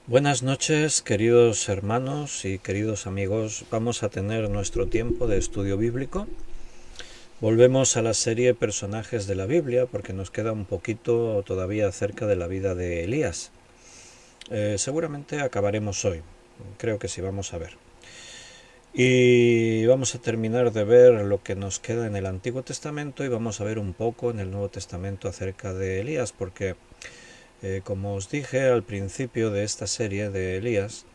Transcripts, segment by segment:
Buenas noches, queridos hermanos y queridos amigos. Vamos a tener nuestro tiempo de estudio bíblico. Volvemos a la serie Personajes de la Biblia porque nos queda un poquito todavía acerca de la vida de Elías. Seguramente acabaremos hoy. Creo que sí, vamos a ver. Y vamos a terminar de ver lo que nos queda en el Antiguo Testamento y vamos a ver un poco en el Nuevo Testamento acerca de Elías porque, como os dije al principio de esta serie de Elías,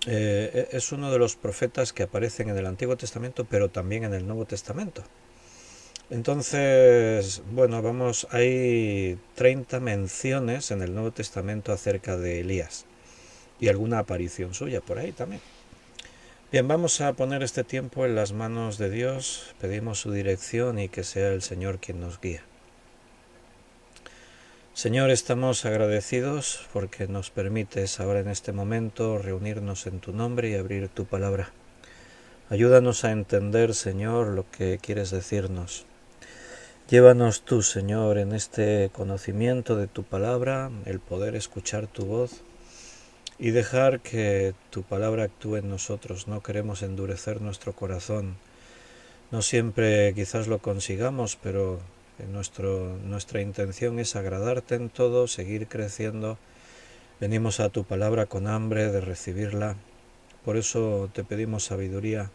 es uno de los profetas que aparecen en el Antiguo Testamento, pero también en el Nuevo Testamento. Entonces, bueno, hay 30 menciones en el Nuevo Testamento acerca de Elías y alguna aparición suya por ahí también. Bien, vamos a poner este tiempo en las manos de Dios, pedimos su dirección y que sea el Señor quien nos guíe. Señor, estamos agradecidos porque nos permites ahora en este momento reunirnos en tu nombre y abrir tu palabra. Ayúdanos a entender, Señor, lo que quieres decirnos. Llévanos tú, Señor, en este conocimiento de tu palabra, el poder escuchar tu voz y dejar que tu palabra actúe en nosotros. No queremos endurecer nuestro corazón. No siempre quizás lo consigamos, pero nuestra intención es agradarte en todo, seguir creciendo. Venimos a tu palabra con hambre de recibirla. Por eso te pedimos sabiduría,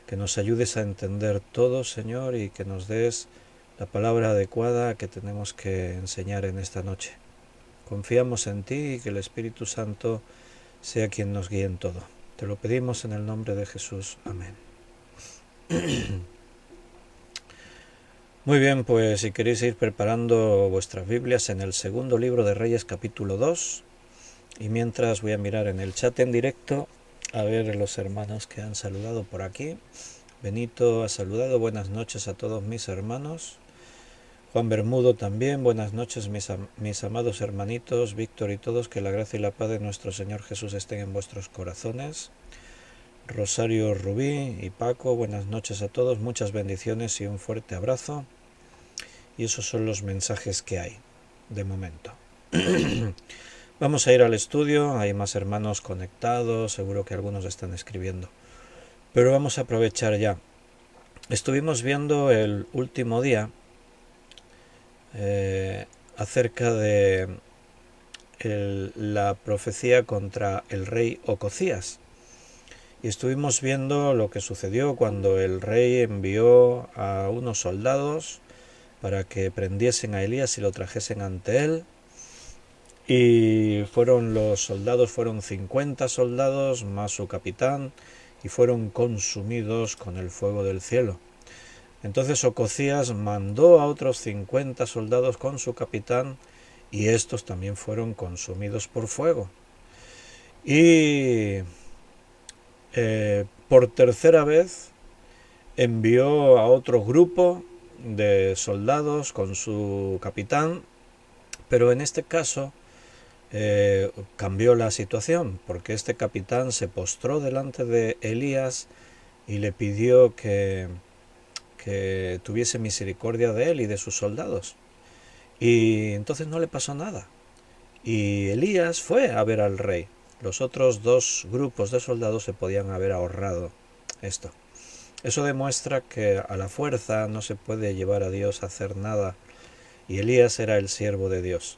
que nos ayudes a entender todo, Señor, y que nos des la palabra adecuada que tenemos que enseñar en esta noche. Confiamos en ti y que el Espíritu Santo sea quien nos guíe en todo. Te lo pedimos en el nombre de Jesús. Amén. Muy bien, pues si queréis ir preparando vuestras Biblias en el segundo libro de Reyes capítulo 2, y mientras voy a mirar en el chat en directo a ver los hermanos que han saludado por aquí. Benito ha saludado, buenas noches a todos mis hermanos. Juan Bermudo también, buenas noches mis amados hermanitos, Víctor y todos, que la gracia y la paz de nuestro Señor Jesús estén en vuestros corazones. Rosario Rubí y Paco, buenas noches a todos, muchas bendiciones y un fuerte abrazo. Y esos son los mensajes que hay, de momento. Vamos a ir al estudio, hay más hermanos conectados, seguro que algunos están escribiendo. Pero vamos a aprovechar ya. Estuvimos viendo el último día acerca de la profecía contra el rey Ocosías. Y estuvimos viendo lo que sucedió cuando el rey envió a unos soldados para que prendiesen a Elías y lo trajesen ante él. Y fueron 50 soldados más su capitán, y fueron consumidos con el fuego del cielo. Entonces Ocosías mandó a otros 50 soldados con su capitán, y estos también fueron consumidos por fuego. Y por tercera vez envió a otro grupo de soldados con su capitán, pero en este caso cambió la situación, porque este capitán se postró delante de Elías y le pidió que tuviese misericordia de él y de sus soldados. Y entonces no le pasó nada. Y Elías fue a ver al rey. Los otros dos grupos de soldados se podían haber ahorrado esto. Eso demuestra que a la fuerza no se puede llevar a Dios a hacer nada, y Elías era el siervo de Dios.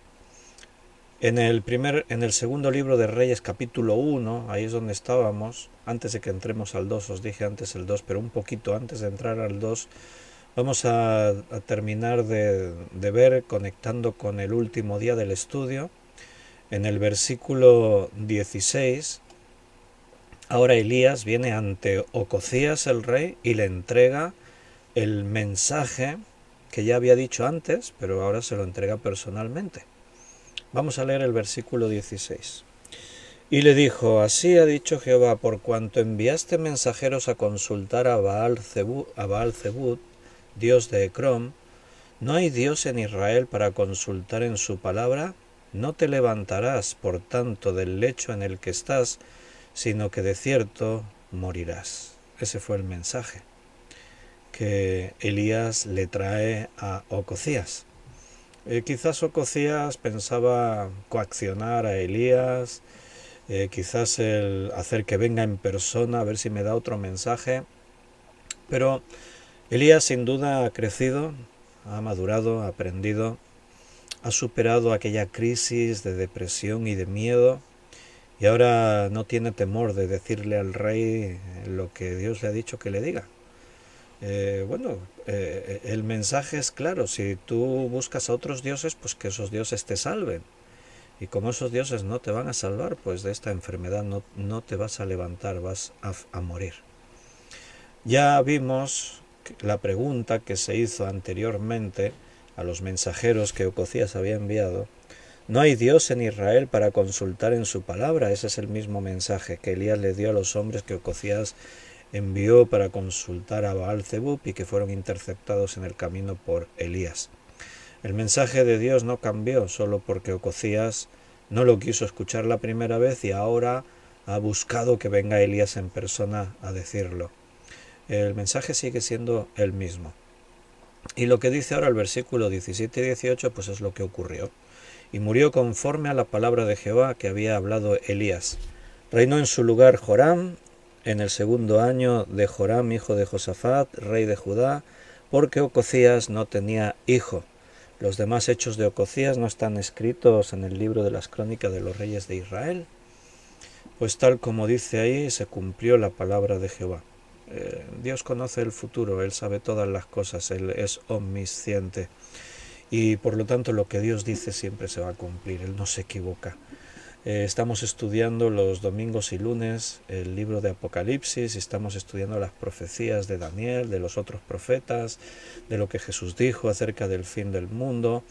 En el segundo libro de Reyes capítulo 1, ahí es donde estábamos, antes de que entremos al 2, os dije antes el 2, pero un poquito antes de entrar al 2, vamos a terminar de ver, conectando con el último día del estudio, en el versículo 16, ahora Elías viene ante Ocosías el rey y le entrega el mensaje que ya había dicho antes, pero ahora se lo entrega personalmente. Vamos a leer el versículo 16. Y le dijo: así ha dicho Jehová, por cuanto enviaste mensajeros a consultar a Baal-Zebud, dios de Ecrón, ¿no hay Dios en Israel para consultar en su palabra? No te levantarás, por tanto, del lecho en el que estás, sino que de cierto morirás. Ese fue el mensaje que Elías le trae a Ocosías. Quizás Ocosías pensaba coaccionar a Elías, quizás el hacer que venga en persona, a ver si me da otro mensaje. Pero Elías sin duda ha crecido, ha madurado, ha aprendido, ha superado aquella crisis de depresión y de miedo, y ahora no tiene temor de decirle al rey lo que Dios le ha dicho que le diga. El mensaje es claro: si tú buscas a otros dioses, pues que esos dioses te salven. Y como esos dioses no te van a salvar, pues de esta enfermedad no te vas a levantar, vas a morir. Ya vimos la pregunta que se hizo anteriormente a los mensajeros que Ococías había enviado. No hay Dios en Israel para consultar en su palabra. Ese es el mismo mensaje que Elías le dio a los hombres que Ococías envió para consultar a Baal-Zebub y que fueron interceptados en el camino por Elías. El mensaje de Dios no cambió solo porque Ococías no lo quiso escuchar la primera vez y ahora ha buscado que venga Elías en persona a decirlo. El mensaje sigue siendo el mismo. Y lo que dice ahora el versículo 17 y 18 pues es lo que ocurrió. Y murió conforme a la palabra de Jehová que había hablado Elías. Reinó en su lugar Joram, en el segundo año de Joram, hijo de Josafat, rey de Judá, porque Ococías no tenía hijo. Los demás hechos de Ococías no están escritos en el libro de las crónicas de los reyes de Israel. Pues tal como dice ahí, se cumplió la palabra de Jehová. Dios conoce el futuro, Él sabe todas las cosas, Él es omnisciente. Y por lo tanto lo que Dios dice siempre se va a cumplir, Él no se equivoca. Estamos estudiando los domingos y lunes el libro de Apocalipsis, y estamos estudiando las profecías de Daniel, de los otros profetas, de lo que Jesús dijo acerca del fin del mundo.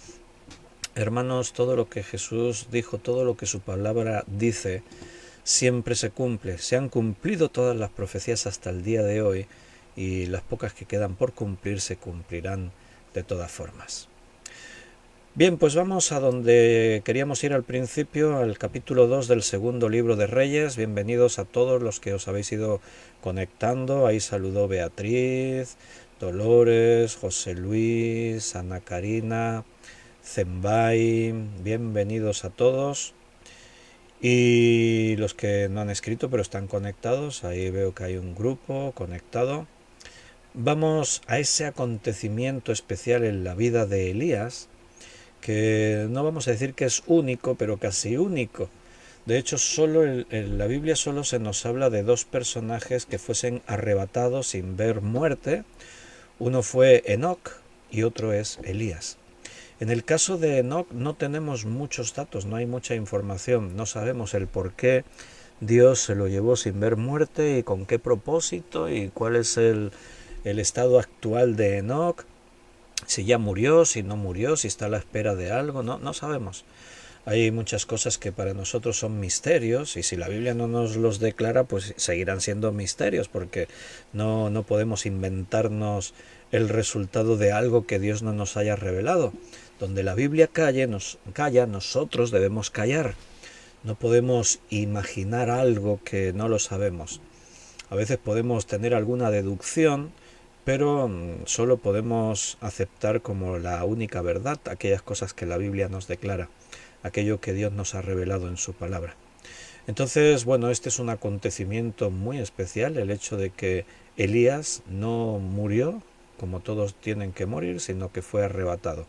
Hermanos, todo lo que Jesús dijo, todo lo que su palabra dice, siempre se cumple. Se han cumplido todas las profecías hasta el día de hoy, y las pocas que quedan por cumplir se cumplirán de todas formas. Bien, pues vamos a donde queríamos ir al principio, al capítulo 2 del segundo libro de Reyes. Bienvenidos a todos los que os habéis ido conectando. Ahí saludó Beatriz, Dolores, José Luis, Ana Karina, Zembay. Bienvenidos a todos. Y los que no han escrito pero están conectados, ahí veo que hay un grupo conectado. Vamos a ese acontecimiento especial en la vida de Elías, que no vamos a decir que es único, pero casi único. De hecho, solo en la Biblia solo se nos habla de dos personajes que fuesen arrebatados sin ver muerte. Uno fue Enoc y otro es Elías. En el caso de Enoc no tenemos muchos datos, no hay mucha información, no sabemos el por qué Dios se lo llevó sin ver muerte y con qué propósito y cuál es el estado actual de Enoc. Si ya murió, si no murió, si está a la espera de algo, no sabemos. Hay muchas cosas que para nosotros son misterios, y si la Biblia no nos los declara, pues seguirán siendo misterios, porque no podemos inventarnos el resultado de algo que Dios no nos haya revelado. Donde la Biblia calla, nosotros debemos callar. No podemos imaginar algo que no lo sabemos. A veces podemos tener alguna deducción, pero solo podemos aceptar como la única verdad aquellas cosas que la Biblia nos declara, aquello que Dios nos ha revelado en su palabra. Entonces, bueno, este es un acontecimiento muy especial, el hecho de que Elías no murió como todos tienen que morir, sino que fue arrebatado.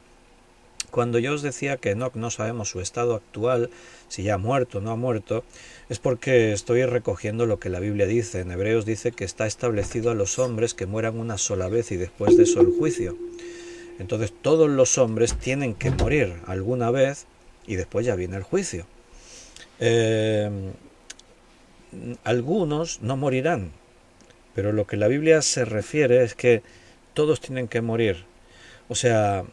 Cuando yo os decía que Enoc no sabemos su estado actual, si ya ha muerto o no ha muerto, es porque estoy recogiendo lo que la Biblia dice. En Hebreos dice que está establecido a los hombres que mueran una sola vez y después de eso el juicio. Entonces todos los hombres tienen que morir alguna vez y después ya viene el juicio. Algunos no morirán, pero lo que la Biblia se refiere es que todos tienen que morir. O sea,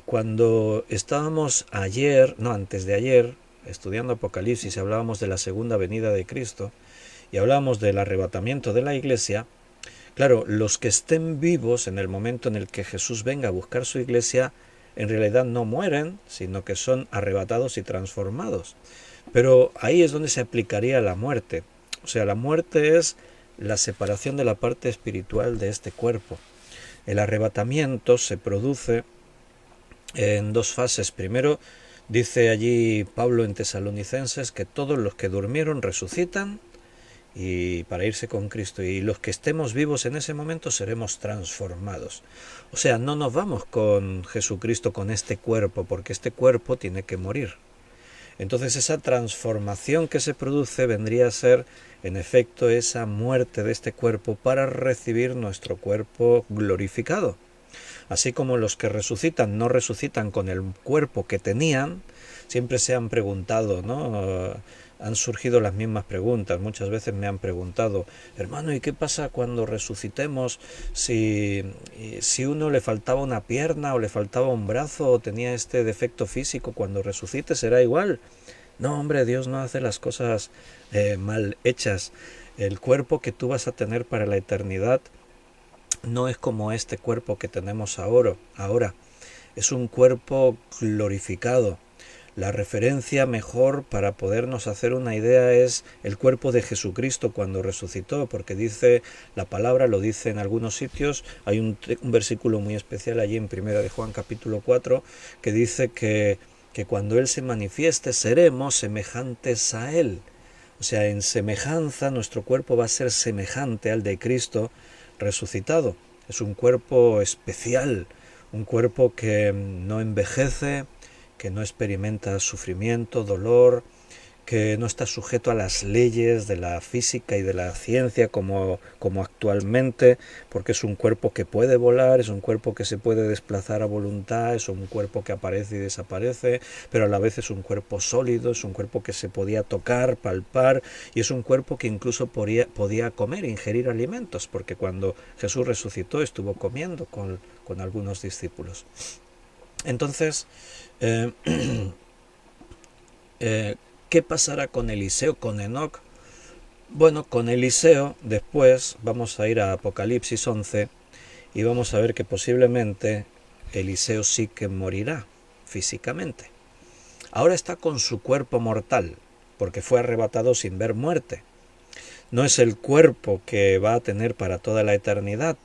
cuando estábamos antes de ayer, estudiando Apocalipsis, y hablábamos de la segunda venida de Cristo, y hablábamos del arrebatamiento de la iglesia, claro, los que estén vivos en el momento en el que Jesús venga a buscar su iglesia, en realidad no mueren, sino que son arrebatados y transformados. Pero ahí es donde se aplicaría la muerte. O sea, la muerte es la separación de la parte espiritual de este cuerpo. El arrebatamiento se produce en dos fases. Primero, Dice allí Pablo en Tesalonicenses que todos los que durmieron resucitan y para irse con Cristo, y los que estemos vivos en ese momento seremos transformados. O sea, no nos vamos con Jesucristo con este cuerpo, porque este cuerpo tiene que morir. Entonces esa transformación que se produce vendría a ser, en efecto, esa muerte de este cuerpo para recibir nuestro cuerpo glorificado. Así como los que resucitan no resucitan con el cuerpo que tenían, siempre se han preguntado, ¿no? Han surgido las mismas preguntas. Muchas veces me han preguntado, hermano, ¿y qué pasa cuando resucitemos si uno le faltaba una pierna o le faltaba un brazo o tenía este defecto físico? Cuando resucite será igual. No, hombre, Dios no hace las cosas mal hechas. El cuerpo que tú vas a tener para la eternidad no es como este cuerpo que tenemos ahora. Es un cuerpo glorificado. La referencia mejor para podernos hacer una idea es el cuerpo de Jesucristo cuando resucitó, porque dice la palabra, lo dice en algunos sitios. Hay un versículo muy especial allí en 1 de Juan capítulo 4 que dice que cuando Él se manifieste seremos semejantes a Él. O sea, en semejanza nuestro cuerpo va a ser semejante al de Cristo resucitado. Es un cuerpo especial, un cuerpo que no envejece, que no experimenta sufrimiento, dolor, que no está sujeto a las leyes de la física y de la ciencia como actualmente, porque es un cuerpo que puede volar, es un cuerpo que se puede desplazar a voluntad, es un cuerpo que aparece y desaparece, pero a la vez es un cuerpo sólido, es un cuerpo que se podía tocar, palpar, y es un cuerpo que incluso podía comer, ingerir alimentos, porque cuando Jesús resucitó estuvo comiendo con algunos discípulos. Entonces, eh, ¿qué pasará con Eliseo, con Enoc? Bueno, con Eliseo después vamos a ir a Apocalipsis 11 y vamos a ver que posiblemente Eliseo sí que morirá físicamente. Ahora está con su cuerpo mortal, porque fue arrebatado sin ver muerte. No es el cuerpo que va a tener para toda la eternidad.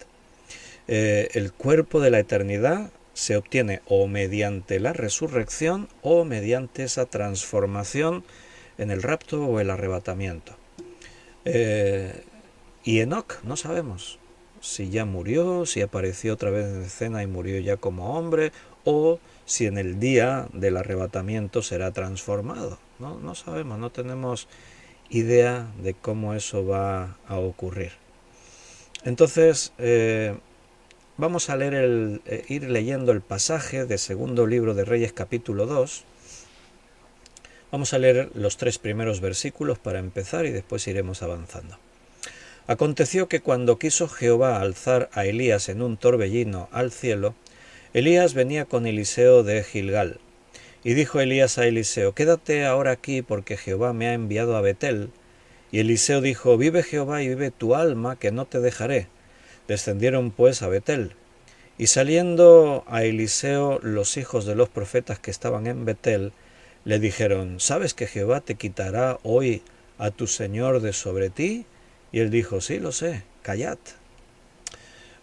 El cuerpo de la eternidad se obtiene o mediante la resurrección o mediante esa transformación en el rapto o el arrebatamiento. Y Enoc no sabemos si ya murió, si apareció otra vez en escena y murió ya como hombre, o si en el día del arrebatamiento será transformado. No sabemos, no tenemos idea de cómo eso va a ocurrir. Entonces, vamos a leer ir leyendo el pasaje de segundo libro de Reyes capítulo 2. Vamos a leer los 3 primeros versículos para empezar y después iremos avanzando. Aconteció que cuando quiso Jehová alzar a Elías en un torbellino al cielo, Elías venía con Eliseo de Gilgal. Y dijo Elías a Eliseo, quédate ahora aquí porque Jehová me ha enviado a Betel. Y Eliseo dijo, vive Jehová y vive tu alma, que no te dejaré. Descendieron pues a Betel. Y saliendo a Eliseo los hijos de los profetas que estaban en Betel, le dijeron, ¿sabes que Jehová te quitará hoy a tu señor de sobre ti? Y él dijo, sí, lo sé, callad.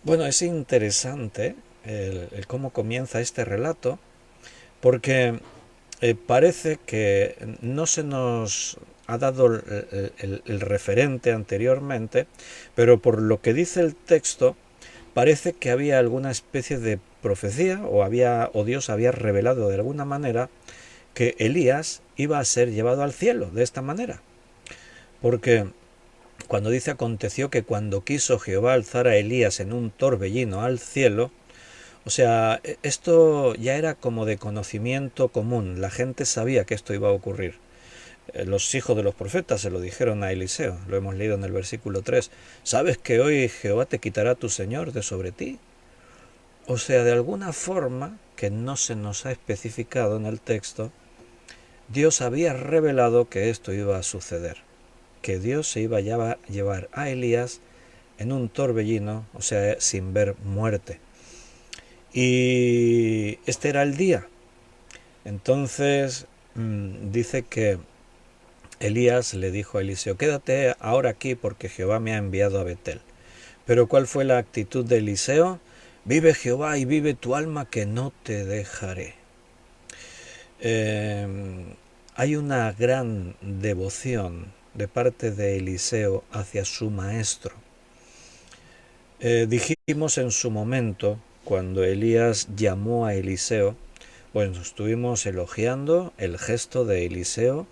Bueno, es interesante el cómo comienza este relato, porque parece que no se nos ha dado el referente anteriormente, pero por lo que dice el texto, parece que había alguna especie de profecía o Dios había revelado de alguna manera que Elías iba a ser llevado al cielo de esta manera. Porque cuando dice aconteció que cuando quiso Jehová alzar a Elías en un torbellino al cielo, o sea, esto ya era como de conocimiento común, la gente sabía que esto iba a ocurrir. Los hijos de los profetas se lo dijeron a Eliseo, lo hemos leído en el versículo 3, ¿sabes que hoy Jehová te quitará tu Señor de sobre ti? O sea, de alguna forma, que no se nos ha especificado en el texto, Dios había revelado que esto iba a suceder, que Dios se iba a llevar a Elías en un torbellino, o sea, sin ver muerte. Y este era el día. Entonces dice que Elías le dijo a Eliseo, quédate ahora aquí porque Jehová me ha enviado a Betel. Pero ¿cuál fue la actitud de Eliseo? Vive Jehová y vive tu alma que no te dejaré. eh, hay una gran devoción de parte de Eliseo hacia su maestro. Dijimos en su momento, cuando Elías llamó a Eliseo, bueno, estuvimos elogiando el gesto de Eliseo,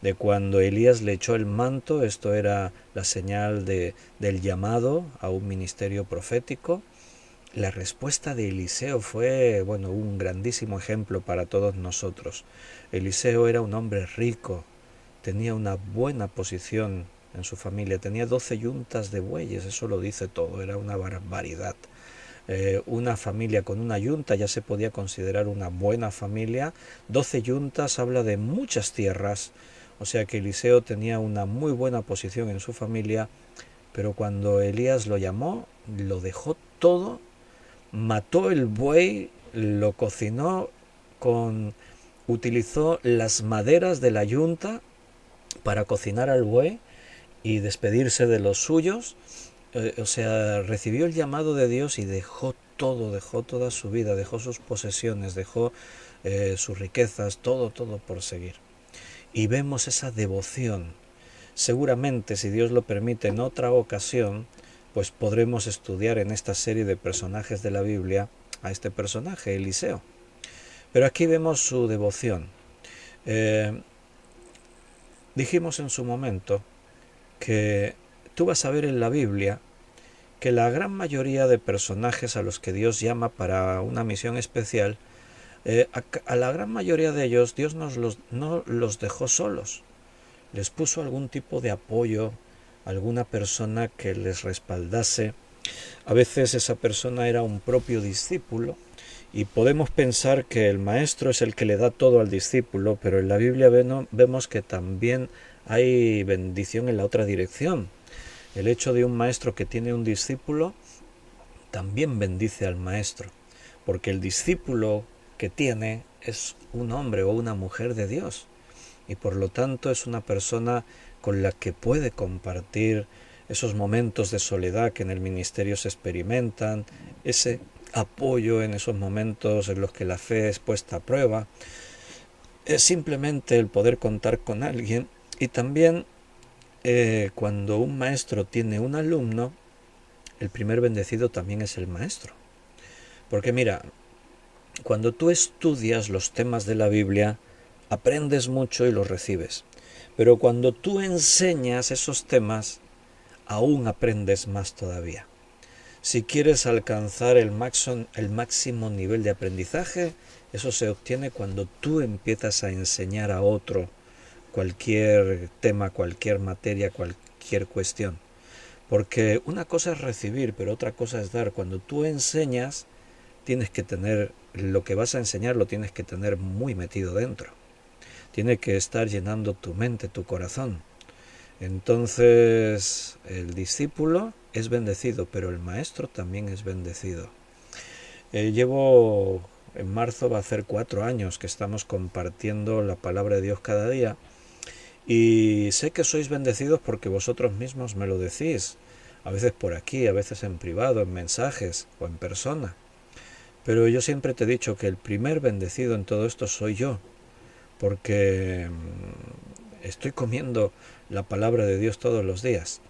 de cuando Elías le echó el manto, esto era la señal del llamado a un ministerio profético. La respuesta de Eliseo fue, bueno, un grandísimo ejemplo para todos nosotros. Eliseo era un hombre rico, tenía una buena posición en su familia, tenía 12 yuntas de bueyes, eso lo dice todo, era una barbaridad. Una familia con una yunta ya se podía considerar una buena familia. 12 yuntas habla de muchas tierras, o sea que Eliseo tenía una muy buena posición en su familia, pero cuando Elías lo llamó, lo dejó todo, mató el buey, lo cocinó utilizó las maderas de la yunta para cocinar al buey y despedirse de los suyos. O sea, recibió el llamado de Dios y dejó todo, dejó toda su vida, dejó sus posesiones, dejó sus riquezas, todo por seguir. Y vemos esa devoción. Seguramente, si Dios lo permite, en otra ocasión, pues podremos estudiar en esta serie de personajes de la Biblia a este personaje, Eliseo. Pero aquí vemos su devoción. Dijimos en su momento que tú vas a ver en la Biblia que la gran mayoría de personajes a los que Dios llama para una misión especial, a la gran mayoría de ellos Dios no los dejó solos. Les puso algún tipo de apoyo, alguna persona que les respaldase. A veces esa persona era un propio discípulo y podemos pensar que el maestro es el que le da todo al discípulo, pero en la Biblia vemos que también hay bendición en la otra dirección. El hecho de un maestro que tiene un discípulo también bendice al maestro, porque el discípulo que tiene es un hombre o una mujer de Dios y por lo tanto es una persona con la que puede compartir esos momentos de soledad que en el ministerio se experimentan, ese apoyo en esos momentos en los que la fe es puesta a prueba. Es simplemente el poder contar con alguien y también cuando un maestro tiene un alumno, el primer bendecido también es el maestro. Porque mira, cuando tú estudias los temas de la Biblia, aprendes mucho y los recibes. Pero cuando tú enseñas esos temas, aún aprendes más todavía. Si quieres alcanzar el máximo nivel de aprendizaje, eso se obtiene cuando tú empiezas a enseñar a otro cualquier tema, cualquier materia, cualquier cuestión. Porque una cosa es recibir, pero otra cosa es dar. Cuando tú enseñas, tienes que tener lo que vas a enseñar, lo tienes que tener muy metido dentro. Tiene que estar llenando tu mente, tu corazón. Entonces el discípulo es bendecido, pero el maestro también es bendecido. En marzo va a hacer 4 años que estamos compartiendo la palabra de Dios cada día y sé que sois bendecidos porque vosotros mismos me lo decís, a veces por aquí, a veces en privado, en mensajes o en persona. Pero yo siempre te he dicho que el primer bendecido en todo esto soy yo, porque estoy comiendo la palabra de Dios todos los días.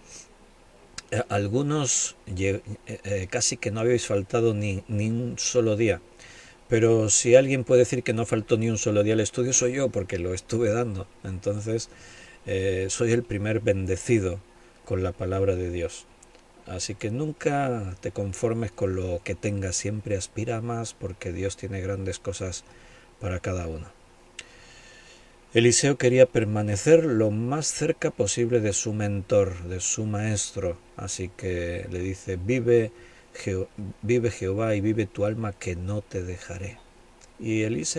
Algunos casi que no habéis faltado ni un solo día, pero si alguien puede decir que no faltó ni un solo día al estudio, soy yo, porque lo estuve dando. Entonces soy el primer bendecido con la palabra de Dios. Así que nunca te conformes con lo que tengas, siempre aspira a más, porque Dios tiene grandes cosas para cada uno. Eliseo quería permanecer lo más cerca posible de su mentor, de su maestro, así que le dice, vive Jehová y vive tu alma que no te dejaré. Y Elías,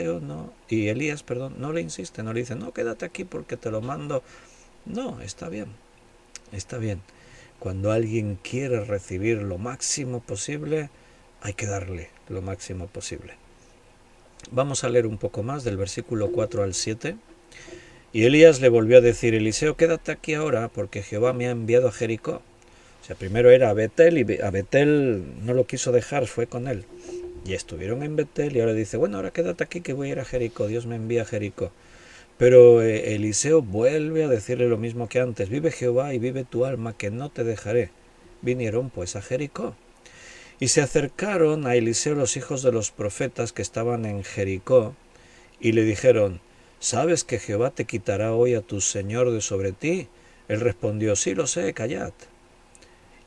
no le insiste, no le dice, no, quédate aquí porque te lo mando. No, está bien, está bien. Cuando alguien quiere recibir lo máximo posible, hay que darle lo máximo posible. Vamos a leer un poco más del versículo 4 al 7. Y Elías le volvió a decir, Eliseo, quédate aquí ahora, porque Jehová me ha enviado a Jericó. O sea, primero era a Betel y a Betel no lo quiso dejar, fue con él. Y estuvieron en Betel y ahora dice, bueno, ahora quédate aquí que voy a ir a Jericó, Dios me envía a Jericó. Pero Eliseo vuelve a decirle lo mismo que antes, vive Jehová y vive tu alma, que no te dejaré. Vinieron pues a Jericó. Y se acercaron a Eliseo los hijos de los profetas que estaban en Jericó, y le dijeron, ¿sabes que Jehová te quitará hoy a tu señor de sobre ti? Él respondió, sí lo sé, callad.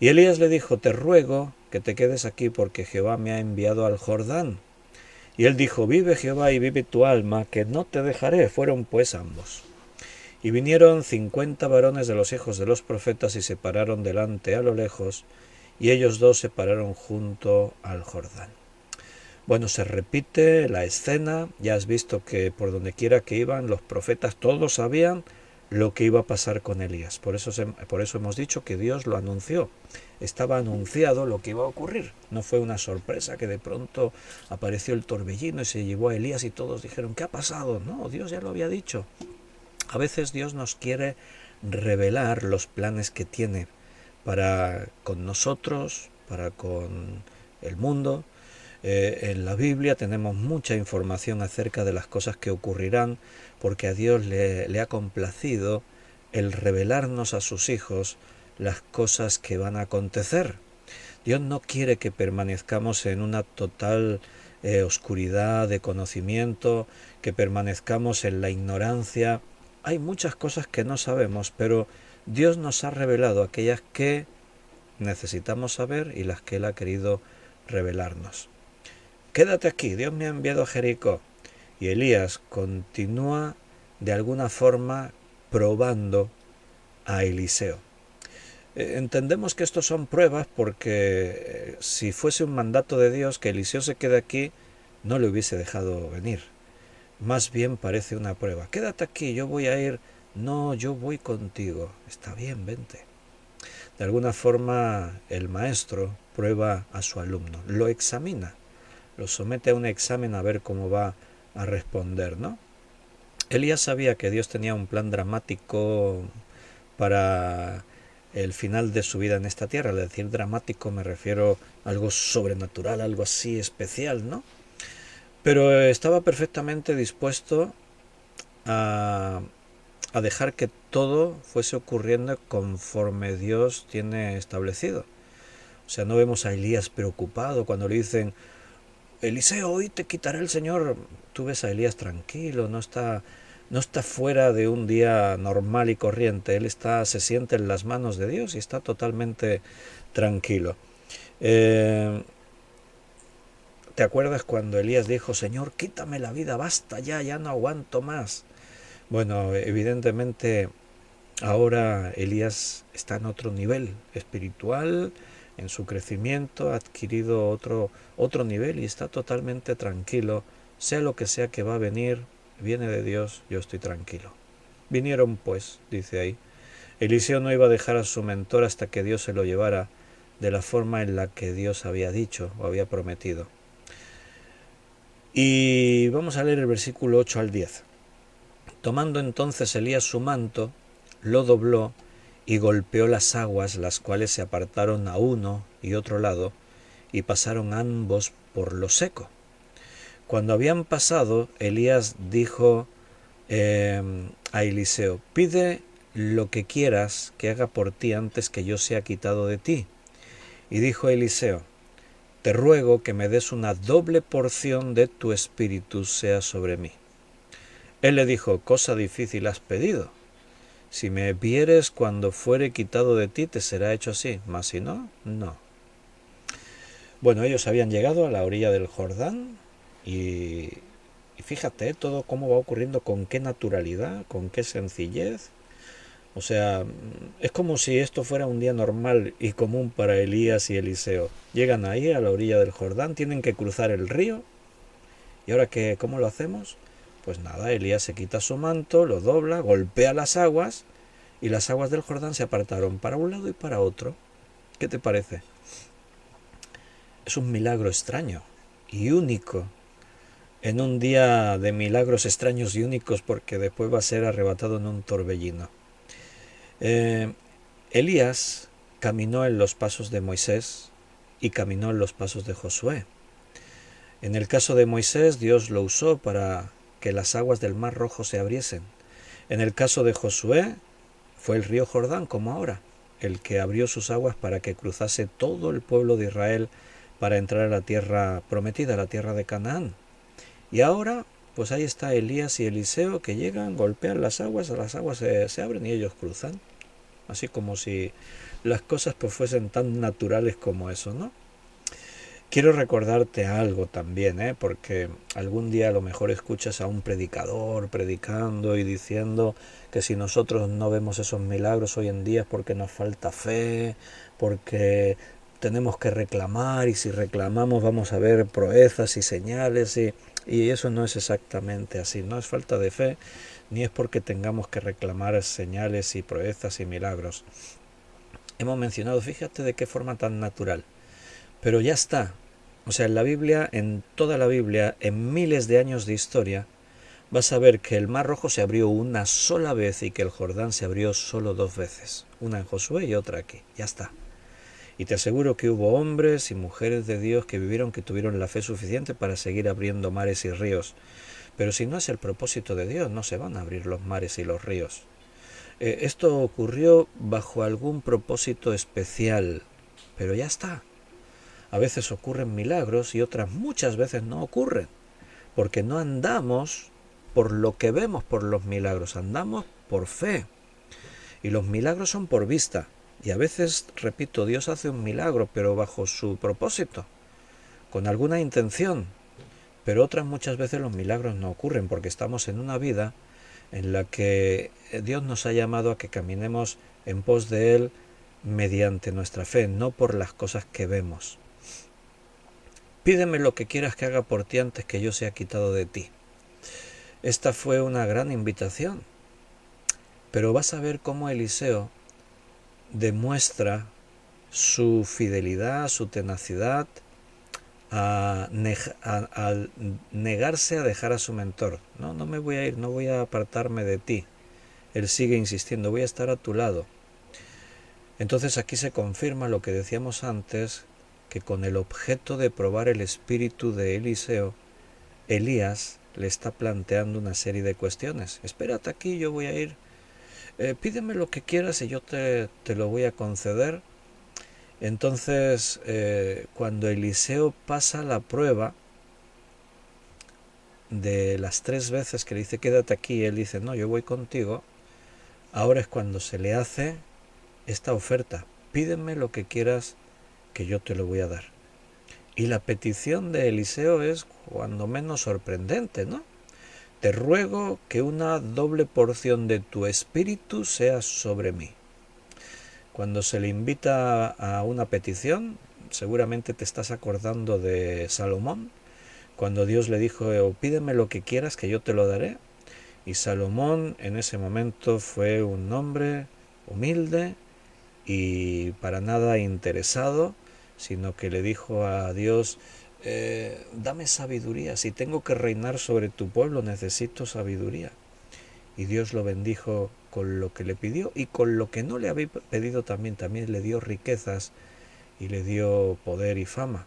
Y Elías le dijo, te ruego que te quedes aquí porque Jehová me ha enviado al Jordán. Y él dijo, vive Jehová y vive tu alma, que no te dejaré. Fueron pues ambos. Y vinieron 50 varones de los hijos de los profetas y se pararon delante a lo lejos, y ellos dos se pararon junto al Jordán. Bueno, se repite la escena, ya has visto que por donde quiera que iban los profetas todos sabían lo que iba a pasar con Elías. Por eso hemos dicho que Dios lo anunció. Estaba anunciado lo que iba a ocurrir. No fue una sorpresa que de pronto apareció el torbellino y se llevó a Elías y todos dijeron, ¿qué ha pasado? No, Dios ya lo había dicho. A veces Dios nos quiere revelar los planes que tiene para con nosotros, para con el mundo. En la Biblia tenemos mucha información acerca de las cosas que ocurrirán, porque a Dios le ha complacido el revelarnos a sus hijos las cosas que van a acontecer. Dios no quiere que permanezcamos en una total oscuridad de conocimiento, que permanezcamos en la ignorancia. Hay muchas cosas que no sabemos, pero Dios nos ha revelado aquellas que necesitamos saber y las que Él ha querido revelarnos. Quédate aquí, Dios me ha enviado a Jericó. Y Elías continúa de alguna forma probando a Eliseo. Entendemos que estos son pruebas porque si fuese un mandato de Dios que Eliseo se quede aquí, no le hubiese dejado venir. Más bien parece una prueba. Quédate aquí, yo voy a ir. No, yo voy contigo. Está bien, vente. De alguna forma el maestro prueba a su alumno, lo examina, lo somete a un examen a ver cómo va a responder, ¿no? Elías sabía que Dios tenía un plan dramático para el final de su vida en esta tierra. Al decir dramático me refiero a algo sobrenatural, algo así especial, ¿no? Pero estaba perfectamente dispuesto a, a dejar que todo fuese ocurriendo conforme Dios tiene establecido. O sea, no vemos a Elías preocupado cuando le dicen, Eliseo, hoy te quitará el Señor. Tú ves a Elías tranquilo, no está fuera de un día normal y corriente. Él se siente en las manos de Dios y está totalmente tranquilo. ¿Te acuerdas cuando Elías dijo, Señor, quítame la vida, basta ya no aguanto más? Bueno, evidentemente ahora Elías está en otro nivel espiritual, en su crecimiento, ha adquirido otro nivel y está totalmente tranquilo. Sea lo que sea que va a venir, viene de Dios, yo estoy tranquilo. Vinieron pues, dice ahí. Eliseo no iba a dejar a su mentor hasta que Dios se lo llevara de la forma en la que Dios había dicho o había prometido. Y vamos a leer el versículo 8 al 10. Tomando entonces Elías su manto, lo dobló y golpeó las aguas, las cuales se apartaron a uno y otro lado, y pasaron ambos por lo seco. Cuando habían pasado, Elías dijo a Eliseo, pide lo que quieras que haga por ti antes que yo sea quitado de ti. Y dijo Eliseo, te ruego que me des una doble porción de tu espíritu sea sobre mí. Él le dijo, cosa difícil has pedido. Si me vieres cuando fuere quitado de ti, te será hecho así, mas si no, no. Bueno, ellos habían llegado a la orilla del Jordán y fíjate todo cómo va ocurriendo, con qué naturalidad, con qué sencillez. O sea, es como si esto fuera un día normal y común para Elías y Eliseo. Llegan ahí a la orilla del Jordán, tienen que cruzar el río. ¿Y ahora qué, cómo lo hacemos? Pues nada, Elías se quita su manto, lo dobla, golpea las aguas y las aguas del Jordán se apartaron para un lado y para otro. ¿Qué te parece? Es un milagro extraño y único, en un día de milagros extraños y únicos, porque después va a ser arrebatado en un torbellino. Elías caminó en los pasos de Moisés y caminó en los pasos de Josué. En el caso de Moisés, Dios lo usó para que las aguas del Mar Rojo se abriesen. En el caso de Josué, fue el río Jordán, como ahora, el que abrió sus aguas para que cruzase todo el pueblo de Israel para entrar a la tierra prometida, la tierra de Canaán. Y ahora, pues ahí está Elías y Eliseo que llegan, golpean las aguas se abren y ellos cruzan. Así como si las cosas pues fuesen tan naturales como eso, ¿no? Quiero recordarte algo también, porque algún día a lo mejor escuchas a un predicador predicando y diciendo que si nosotros no vemos esos milagros hoy en día es porque nos falta fe, porque tenemos que reclamar y si reclamamos vamos a ver proezas y señales y eso no es exactamente así, no es falta de fe ni es porque tengamos que reclamar señales y proezas y milagros. Hemos mencionado, fíjate de qué forma tan natural. Pero ya está. O sea, en la Biblia, en toda la Biblia, en miles de años de historia, vas a ver que el Mar Rojo se abrió una sola vez y que el Jordán se abrió solo 2 veces. Una en Josué y otra aquí. Ya está. Y te aseguro que hubo hombres y mujeres de Dios que vivieron, que tuvieron la fe suficiente para seguir abriendo mares y ríos. Pero si no es el propósito de Dios, no se van a abrir los mares y los ríos. Esto ocurrió bajo algún propósito especial. Pero ya está. A veces ocurren milagros y otras muchas veces no ocurren, porque no andamos por lo que vemos por los milagros, andamos por fe. Y los milagros son por vista. Y a veces, repito, Dios hace un milagro, pero bajo su propósito, con alguna intención. Pero otras muchas veces los milagros no ocurren, porque estamos en una vida en la que Dios nos ha llamado a que caminemos en pos de Él mediante nuestra fe, no por las cosas que vemos. Pídeme lo que quieras que haga por ti antes que yo sea quitado de ti. Esta fue una gran invitación, pero vas a ver cómo Eliseo demuestra su fidelidad, su tenacidad al negarse a dejar a su mentor. No me voy a ir, no voy a apartarme de ti. Él sigue insistiendo, voy a estar a tu lado. Entonces aquí se confirma lo que decíamos antes, que con el objeto de probar el espíritu de Eliseo, Elías le está planteando una serie de cuestiones. Espérate aquí, yo voy a ir. Pídeme lo que quieras y yo te lo voy a conceder. Entonces, cuando Eliseo pasa la prueba de las 3 veces que le dice quédate aquí, él dice no, yo voy contigo. Ahora es cuando se le hace esta oferta. Pídeme lo que quieras que yo te lo voy a dar. Y la petición de Eliseo es cuando menos sorprendente, ¿no? Te ruego que una doble porción de tu espíritu sea sobre mí. Cuando se le invita a una petición, seguramente te estás acordando de Salomón, cuando Dios le dijo, pídeme lo que quieras que yo te lo daré. Y Salomón en ese momento fue un hombre humilde y para nada interesado, sino que le dijo a Dios, dame sabiduría, si tengo que reinar sobre tu pueblo necesito sabiduría. Y Dios lo bendijo con lo que le pidió y con lo que no le había pedido también le dio riquezas y le dio poder y fama.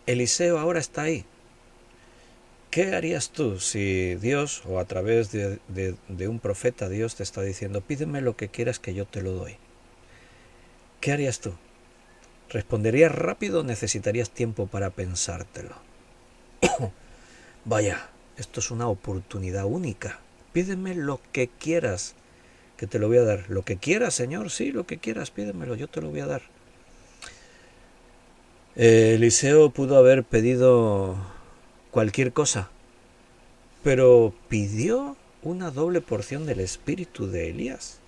Eliseo ahora está ahí. ¿Qué harías tú si Dios, o a través de un profeta, Dios te está diciendo, pídeme lo que quieras que yo te lo doy? ¿Qué harías tú? ¿Responderías rápido o necesitarías tiempo para pensártelo? Vaya, esto es una oportunidad única. Pídeme lo que quieras, que te lo voy a dar. Lo que quieras, Señor, sí, lo que quieras, pídemelo, yo te lo voy a dar. Eliseo pudo haber pedido cualquier cosa, pero pidió una doble porción del espíritu de Elías.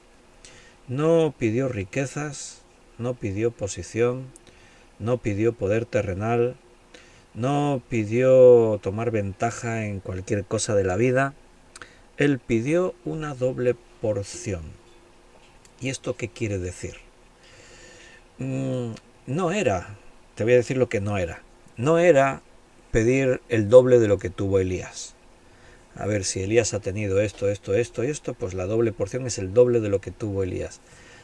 No pidió riquezas, no pidió posición, no pidió poder terrenal, no pidió tomar ventaja en cualquier cosa de la vida. Él pidió una doble porción. ¿Y esto qué quiere decir? No era, te voy a decir lo que no era. No era pedir el doble de lo que tuvo Elías. A ver, si Elías ha tenido esto, pues la doble porción es el doble de lo que tuvo Elías.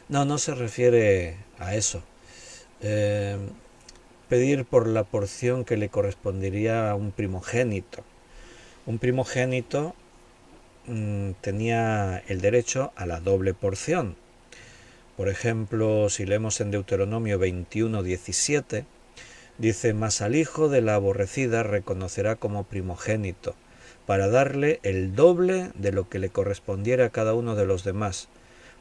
No se refiere a eso. pedir por la porción que le correspondería a un primogénito. Un primogénito tenía el derecho a la doble porción. Por ejemplo, si leemos en Deuteronomio 21:17, dice: «Mas al hijo de la aborrecida reconocerá como primogénito, para darle el doble de lo que le correspondiera a cada uno de los demás,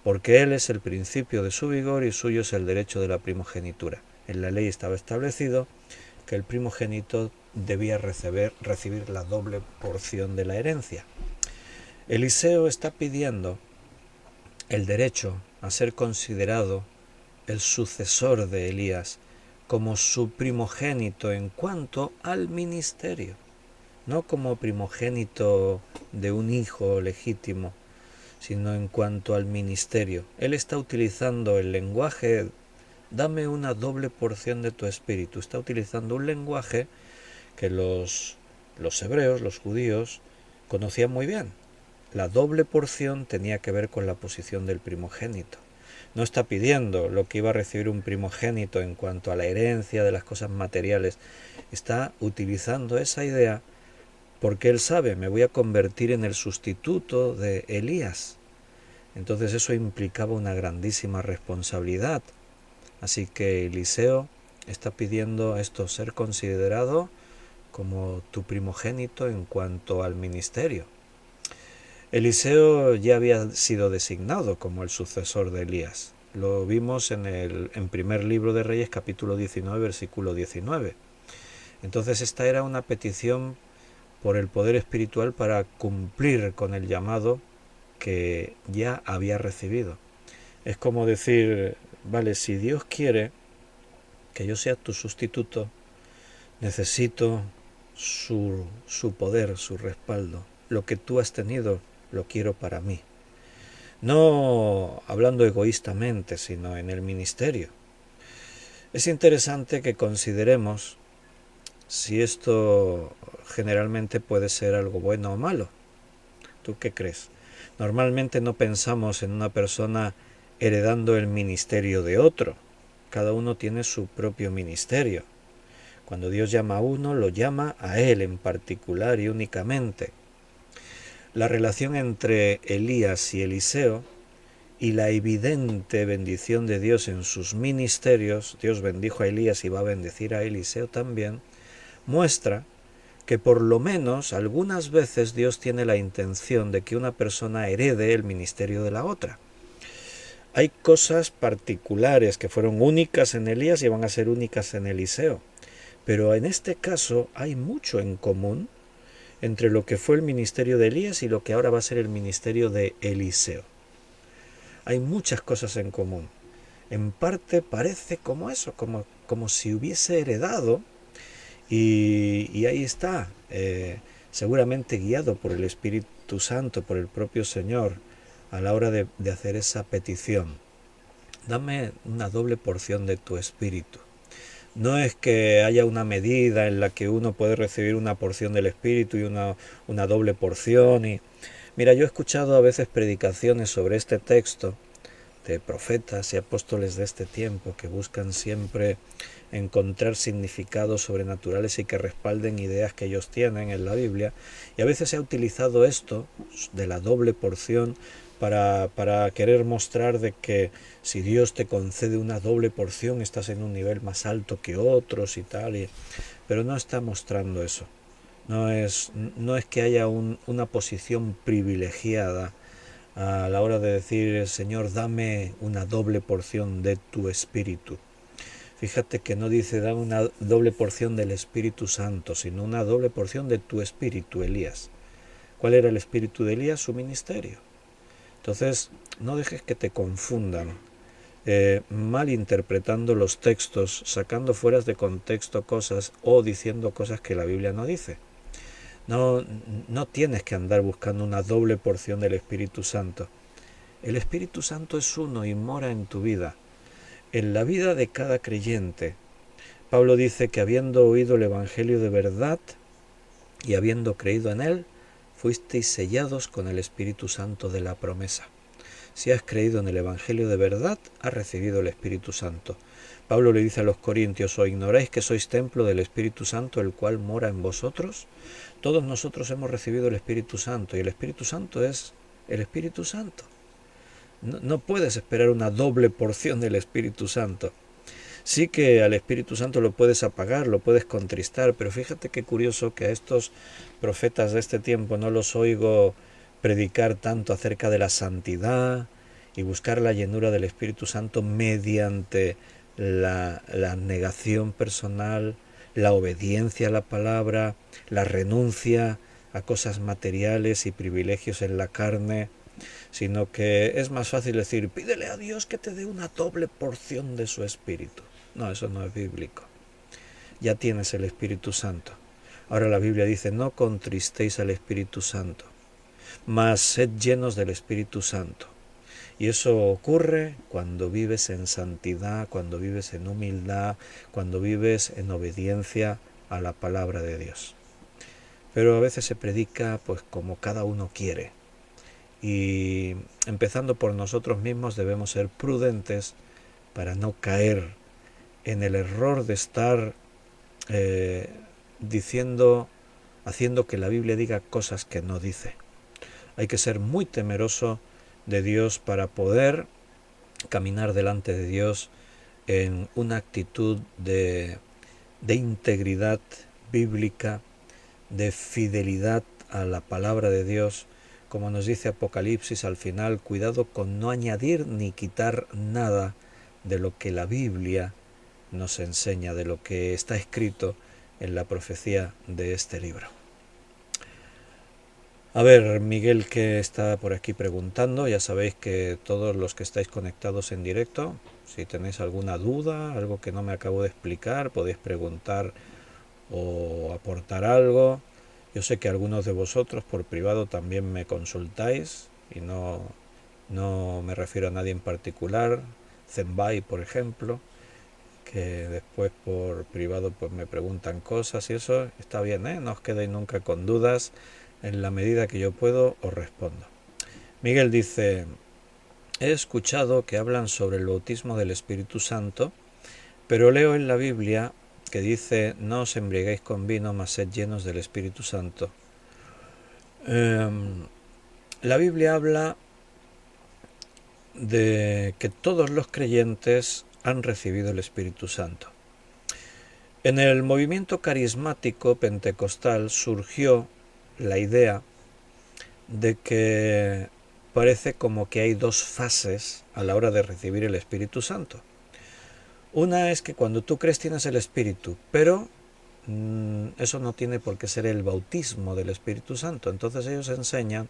porque él es el principio de su vigor y suyo es el derecho de la primogenitura». En la ley estaba establecido que el primogénito debía recibir la doble porción de la herencia. Eliseo está pidiendo el derecho a ser considerado el sucesor de Elías como su primogénito en cuanto al ministerio, no como primogénito de un hijo legítimo, sino en cuanto al ministerio. Él está utilizando el lenguaje: dame una doble porción de tu espíritu. Está utilizando un lenguaje que los hebreos, los judíos, conocían muy bien. La doble porción tenía que ver con la posición del primogénito. No está pidiendo lo que iba a recibir un primogénito en cuanto a la herencia de las cosas materiales. Está utilizando esa idea porque él sabe: me voy a convertir en el sustituto de Elías. Entonces eso implicaba una grandísima responsabilidad. Así que Eliseo está pidiendo esto: ser considerado como tu primogénito en cuanto al ministerio. Eliseo ya había sido designado como el sucesor de Elías. Lo vimos en primer libro de Reyes, capítulo 19, versículo 19. Entonces esta era una petición por el poder espiritual para cumplir con el llamado que ya había recibido. Es como decir: vale, si Dios quiere que yo sea tu sustituto, necesito su poder, su respaldo. Lo que tú has tenido, lo quiero para mí. No hablando egoístamente, sino en el ministerio. Es interesante que consideremos si esto generalmente puede ser algo bueno o malo. ¿Tú qué crees? Normalmente no pensamos en una persona heredando el ministerio de otro. Cada uno tiene su propio ministerio. Cuando Dios llama a uno, lo llama a él en particular y únicamente. La relación entre Elías y Eliseo y la evidente bendición de Dios en sus ministerios, Dios bendijo a Elías y va a bendecir a Eliseo también, muestra que por lo menos algunas veces Dios tiene la intención de que una persona herede el ministerio de la otra. Hay cosas particulares que fueron únicas en Elías y van a ser únicas en Eliseo, pero en este caso hay mucho en común entre lo que fue el ministerio de Elías y lo que ahora va a ser el ministerio de Eliseo. Hay muchas cosas en común. En parte parece como eso, como si hubiese heredado, y ahí está, seguramente guiado por el Espíritu Santo, por el propio Señor, a la hora de hacer esa petición. Dame una doble porción de tu Espíritu. No es que haya una medida en la que uno puede recibir una porción del Espíritu y una doble porción. Mira, yo he escuchado a veces predicaciones sobre este texto de profetas y apóstoles de este tiempo que buscan siempre encontrar significados sobrenaturales y que respalden ideas que ellos tienen en la Biblia, y a veces se ha utilizado esto de la doble porción para querer mostrar de que si Dios te concede una doble porción estás en un nivel más alto que otros y tal, pero no está mostrando eso. No es que haya una posición privilegiada a la hora de decir: Señor, dame una doble porción de tu Espíritu. Fíjate que no dice dame una doble porción del Espíritu Santo, sino una doble porción de tu Espíritu, Elías. ¿Cuál era el espíritu de Elías? Su ministerio. Entonces, no dejes que te confundan, malinterpretando los textos, sacando fuera de contexto cosas o diciendo cosas que la Biblia no dice. No tienes que andar buscando una doble porción del Espíritu Santo. El Espíritu Santo es uno y mora en tu vida. En la vida de cada creyente, Pablo dice que habiendo oído el Evangelio de verdad y habiendo creído en él, fuisteis sellados con el Espíritu Santo de la promesa. si has creído en el Evangelio de verdad, has recibido el Espíritu Santo. Pablo le dice a los corintios: ¿o ignoráis que sois templo del Espíritu Santo, el cual mora en vosotros? Todos nosotros hemos recibido el Espíritu Santo, y el Espíritu Santo es el Espíritu Santo. No puedes esperar una doble porción del Espíritu Santo. Sí que al Espíritu Santo lo puedes apagar, lo puedes contristar, pero fíjate qué curioso que a estos profetas de este tiempo no los oigo predicar tanto acerca de la santidad y buscar la llenura del Espíritu Santo mediante la negación personal, la obediencia a la palabra, la renuncia a cosas materiales y privilegios en la carne, sino que es más fácil decir: pídele a Dios que te dé una doble porción de su Espíritu. No, eso no es bíblico. Ya tienes el Espíritu Santo. Ahora la Biblia dice: no contristéis al Espíritu Santo, mas sed llenos del Espíritu Santo. Y eso ocurre cuando vives en santidad, cuando vives en humildad, cuando vives en obediencia a la palabra de Dios. Pero a veces se predica pues como cada uno quiere. Y empezando por nosotros mismos debemos ser prudentes para no caer en el error de estar haciendo que la Biblia diga cosas que no dice. Hay que ser muy temeroso de Dios para poder caminar delante de Dios en una actitud de integridad bíblica, de fidelidad a la palabra de Dios. Como nos dice Apocalipsis al final: cuidado con no añadir ni quitar nada de lo que la Biblia nos enseña, de lo que está escrito en la profecía de este libro. A ver, Miguel, que está por aquí preguntando. Ya sabéis que todos los que estáis conectados en directo, si tenéis alguna duda, algo que no me acabo de explicar, podéis preguntar o aportar algo. Yo sé que algunos de vosotros por privado también me consultáis, y no me refiero a nadie en particular. Zenbai, por ejemplo, que después por privado pues me preguntan cosas, y eso está bien, no os quedéis nunca con dudas. En la medida que yo puedo os respondo. Miguel dice: he escuchado que hablan sobre el bautismo del Espíritu Santo, pero leo en la Biblia que dice: no os embriaguéis con vino, mas sed llenos del Espíritu Santo. La Biblia habla de que todos los creyentes han recibido el Espíritu Santo. En el movimiento carismático pentecostal surgió la idea de que parece como que hay dos fases a la hora de recibir el Espíritu Santo. Una es que cuando tú crees tienes el Espíritu, pero eso no tiene por qué ser el bautismo del Espíritu Santo. Entonces ellos enseñan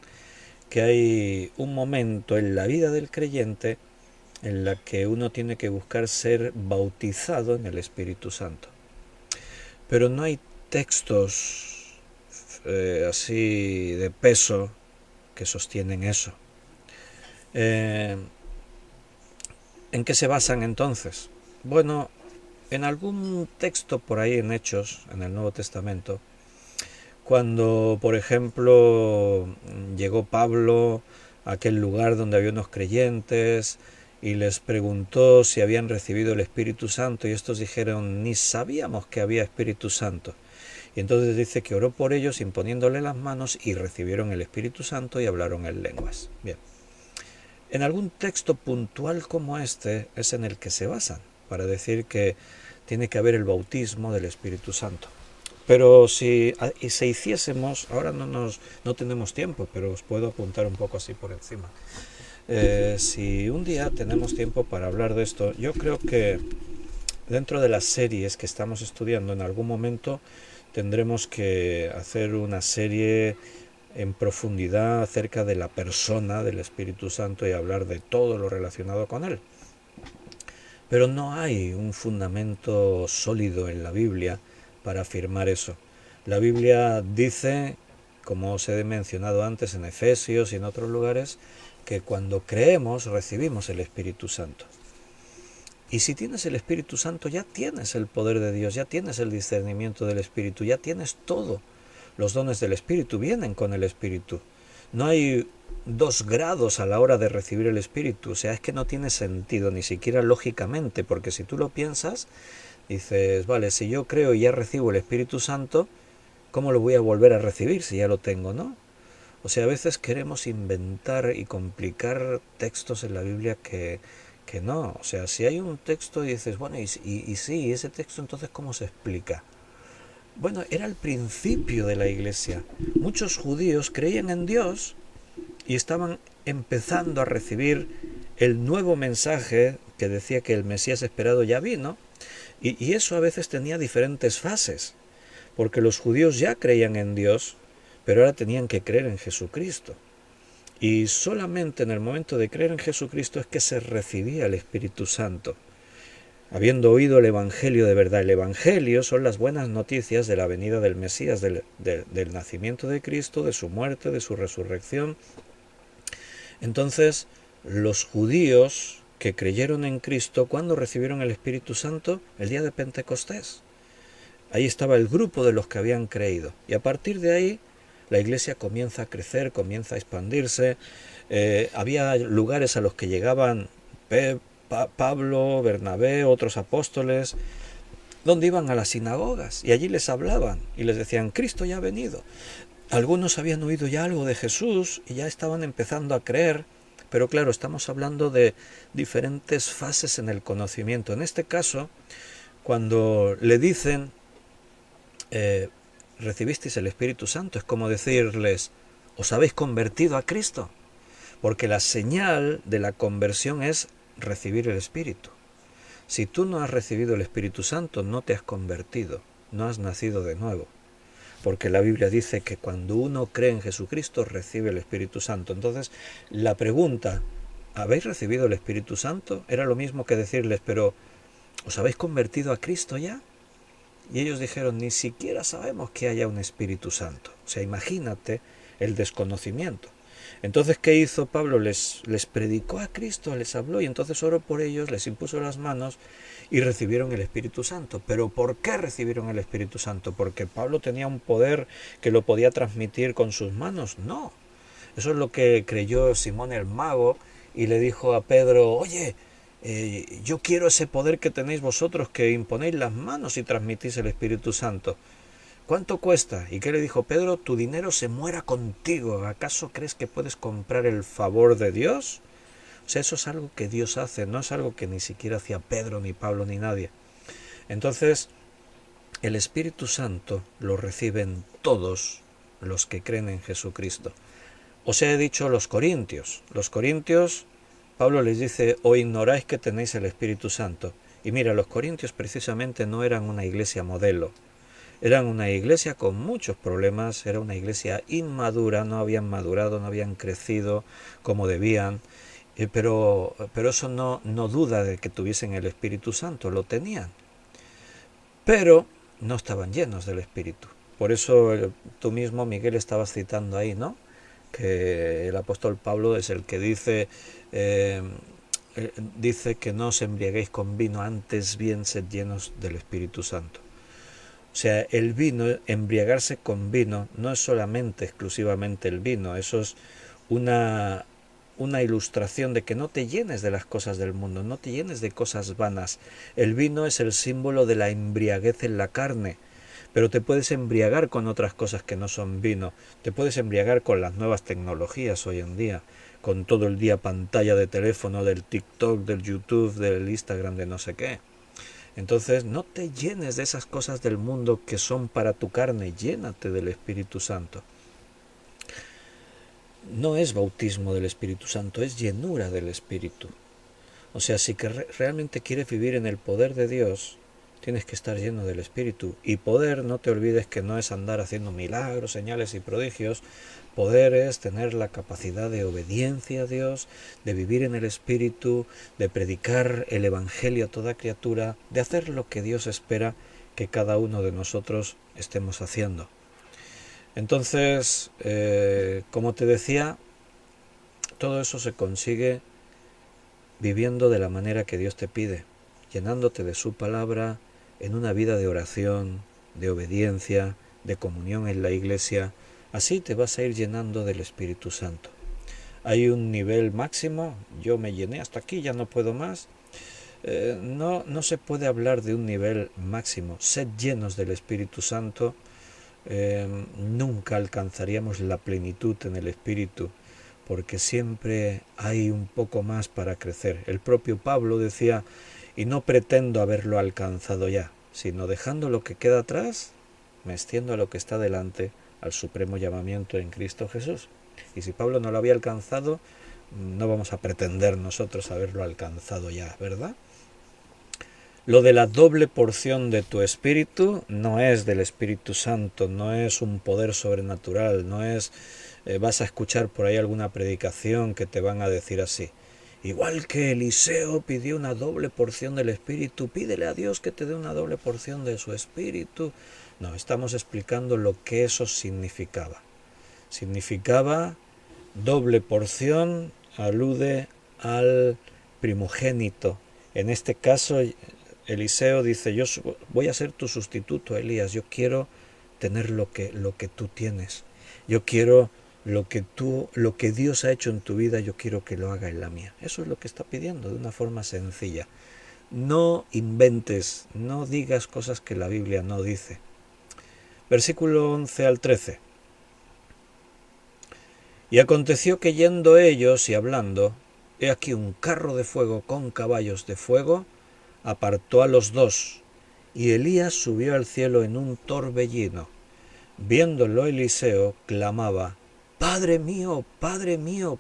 que hay un momento en la vida del creyente en la que uno tiene que buscar ser bautizado en el Espíritu Santo. Pero no hay textos así de peso que sostienen eso. ¿En qué se basan entonces? Bueno, en algún texto por ahí en Hechos, en el Nuevo Testamento, cuando, por ejemplo, llegó Pablo a aquel lugar donde había unos creyentes y les preguntó si habían recibido el Espíritu Santo, y estos dijeron: ni sabíamos que había Espíritu Santo. Y entonces dice que oró por ellos imponiéndole las manos, y recibieron el Espíritu Santo y hablaron en lenguas. Bien. En algún texto puntual como este es en el que se basan para decir que tiene que haber el bautismo del Espíritu Santo. Pero si se hiciésemos, ahora no tenemos tiempo, pero os puedo apuntar un poco así por encima. Si un día tenemos tiempo para hablar de esto, yo creo que dentro de las series que estamos estudiando, en algún momento tendremos que hacer una serie en profundidad acerca de la persona del Espíritu Santo y hablar de todo lo relacionado con él. Pero no hay un fundamento sólido en la Biblia para afirmar eso. La Biblia dice, como os he mencionado antes en Efesios y en otros lugares, que cuando creemos recibimos el Espíritu Santo. Y si tienes el Espíritu Santo, ya tienes el poder de Dios, ya tienes el discernimiento del Espíritu, ya tienes todo. Los dones del Espíritu vienen con el Espíritu. No hay dos grados a la hora de recibir el Espíritu. O sea, es que no tiene sentido, ni siquiera lógicamente, porque si tú lo piensas, dices, vale, si yo creo y ya recibo el Espíritu Santo, ¿cómo lo voy a volver a recibir si ya lo tengo, no? O sea, a veces queremos inventar y complicar textos en la Biblia que no. O sea, si hay un texto y dices, bueno, y sí, ese texto entonces ¿cómo se explica? Bueno, era el principio de la iglesia. Muchos judíos creían en Dios y estaban empezando a recibir el nuevo mensaje que decía que el Mesías esperado ya vino, y eso a veces tenía diferentes fases, porque los judíos ya creían en Dios, pero ahora tenían que creer en Jesucristo. Y solamente en el momento de creer en Jesucristo es que se recibía el Espíritu Santo, habiendo oído el Evangelio de verdad. El Evangelio son las buenas noticias de la venida del Mesías, del nacimiento de Cristo, de su muerte, de su resurrección. Entonces, los judíos que creyeron en Cristo, ¿cuándo recibieron el Espíritu Santo? El día de Pentecostés. Ahí estaba el grupo de los que habían creído. Y a partir de ahí, la iglesia comienza a crecer, comienza a expandirse. Había lugares a los que llegaban Pablo, Bernabé, otros apóstoles, donde iban a las sinagogas y allí les hablaban y les decían, Cristo ya ha venido. Algunos habían oído ya algo de Jesús y ya estaban empezando a creer, pero claro, estamos hablando de diferentes fases en el conocimiento. En este caso, cuando le dicen, recibisteis el Espíritu Santo, es como decirles, os habéis convertido a Cristo, porque la señal de la conversión es recibir el Espíritu. Si tú no has recibido el Espíritu Santo, no te has convertido, no has nacido de nuevo. Porque la Biblia dice que cuando uno cree en Jesucristo recibe el Espíritu Santo. Entonces, la pregunta, ¿habéis recibido el Espíritu Santo? Era lo mismo que decirles, pero ¿os habéis convertido a Cristo ya? Y ellos dijeron, ni siquiera sabemos que haya un Espíritu Santo. O sea, imagínate el desconocimiento. Entonces, ¿qué hizo Pablo? Les predicó a Cristo, les habló y entonces oró por ellos, les impuso las manos y recibieron el Espíritu Santo. ¿Pero por qué recibieron el Espíritu Santo? ¿Porque Pablo tenía un poder que lo podía transmitir con sus manos? No. Eso es lo que creyó Simón el Mago y le dijo a Pedro, oye, yo quiero ese poder que tenéis vosotros, que imponéis las manos y transmitís el Espíritu Santo. ¿Cuánto cuesta? ¿Y qué le dijo Pedro? Tu dinero se muera contigo. ¿Acaso crees que puedes comprar el favor de Dios? O sea, eso es algo que Dios hace, no es algo que ni siquiera hacía Pedro, ni Pablo, ni nadie. Entonces, el Espíritu Santo lo reciben todos los que creen en Jesucristo. Os he dicho los corintios. Los corintios, Pablo les dice, o ignoráis que tenéis el Espíritu Santo. Y mira, los corintios precisamente no eran una iglesia modelo. Eran una iglesia con muchos problemas, era una iglesia inmadura, no habían madurado, no habían crecido como debían, pero eso no duda de que tuviesen el Espíritu Santo, lo tenían, pero no estaban llenos del Espíritu. Por eso tú mismo, Miguel, estabas citando ahí, ¿no? Que el apóstol Pablo es el que dice que no os embriaguéis con vino, antes bien sed llenos del Espíritu Santo. O sea, el vino, embriagarse con vino, no es solamente exclusivamente el vino, eso es una ilustración de que no te llenes de las cosas del mundo, no te llenes de cosas vanas. El vino es el símbolo de la embriaguez en la carne, pero te puedes embriagar con otras cosas que no son vino, te puedes embriagar con las nuevas tecnologías hoy en día, con todo el día pantalla de teléfono, del TikTok, del YouTube, del Instagram, de no sé qué. Entonces no te llenes de esas cosas del mundo que son para tu carne, llénate del Espíritu Santo. No es bautismo del Espíritu Santo, es llenura del Espíritu. O sea, si que realmente quieres vivir en el poder de Dios, tienes que estar lleno del Espíritu. Y poder, no te olvides que no es andar haciendo milagros, señales y prodigios. Poder es tener la capacidad de obediencia a Dios, de vivir en el Espíritu, de predicar el Evangelio a toda criatura, de hacer lo que Dios espera que cada uno de nosotros estemos haciendo. Entonces, como te decía, todo eso se consigue viviendo de la manera que Dios te pide, llenándote de su palabra en una vida de oración, de obediencia, de comunión en la iglesia, Así te vas a ir llenando del Espíritu Santo. Hay un nivel máximo, yo me llené hasta aquí, ya no puedo más. No se puede hablar de un nivel máximo. Sed llenos del Espíritu Santo. Nunca alcanzaríamos la plenitud en el Espíritu, porque siempre hay un poco más para crecer. El propio Pablo decía, y no pretendo haberlo alcanzado ya, sino dejando lo que queda atrás, me extiendo a lo que está delante, al supremo llamamiento en Cristo Jesús. Y si Pablo no lo había alcanzado, no vamos a pretender nosotros haberlo alcanzado ya, ¿verdad? Lo de la doble porción de tu espíritu no es del Espíritu Santo, no es un poder sobrenatural, no es vas a escuchar por ahí alguna predicación que te van a decir así. Igual que Eliseo pidió una doble porción del espíritu, pídele a Dios que te dé una doble porción de su espíritu. No, estamos explicando lo que eso significaba. Significaba doble porción, alude al primogénito. En este caso, Eliseo dice, yo voy a ser tu sustituto, Elías, yo quiero tener lo que tú tienes. Yo quiero lo que Dios ha hecho en tu vida, yo quiero que lo haga en la mía. Eso es lo que está pidiendo de una forma sencilla. No inventes, no digas cosas que la Biblia no dice. Versículo 11 al 13. Y aconteció que yendo ellos y hablando, he aquí un carro de fuego con caballos de fuego apartó a los dos, y Elías subió al cielo en un torbellino. Viéndolo Eliseo, clamaba, Padre mío,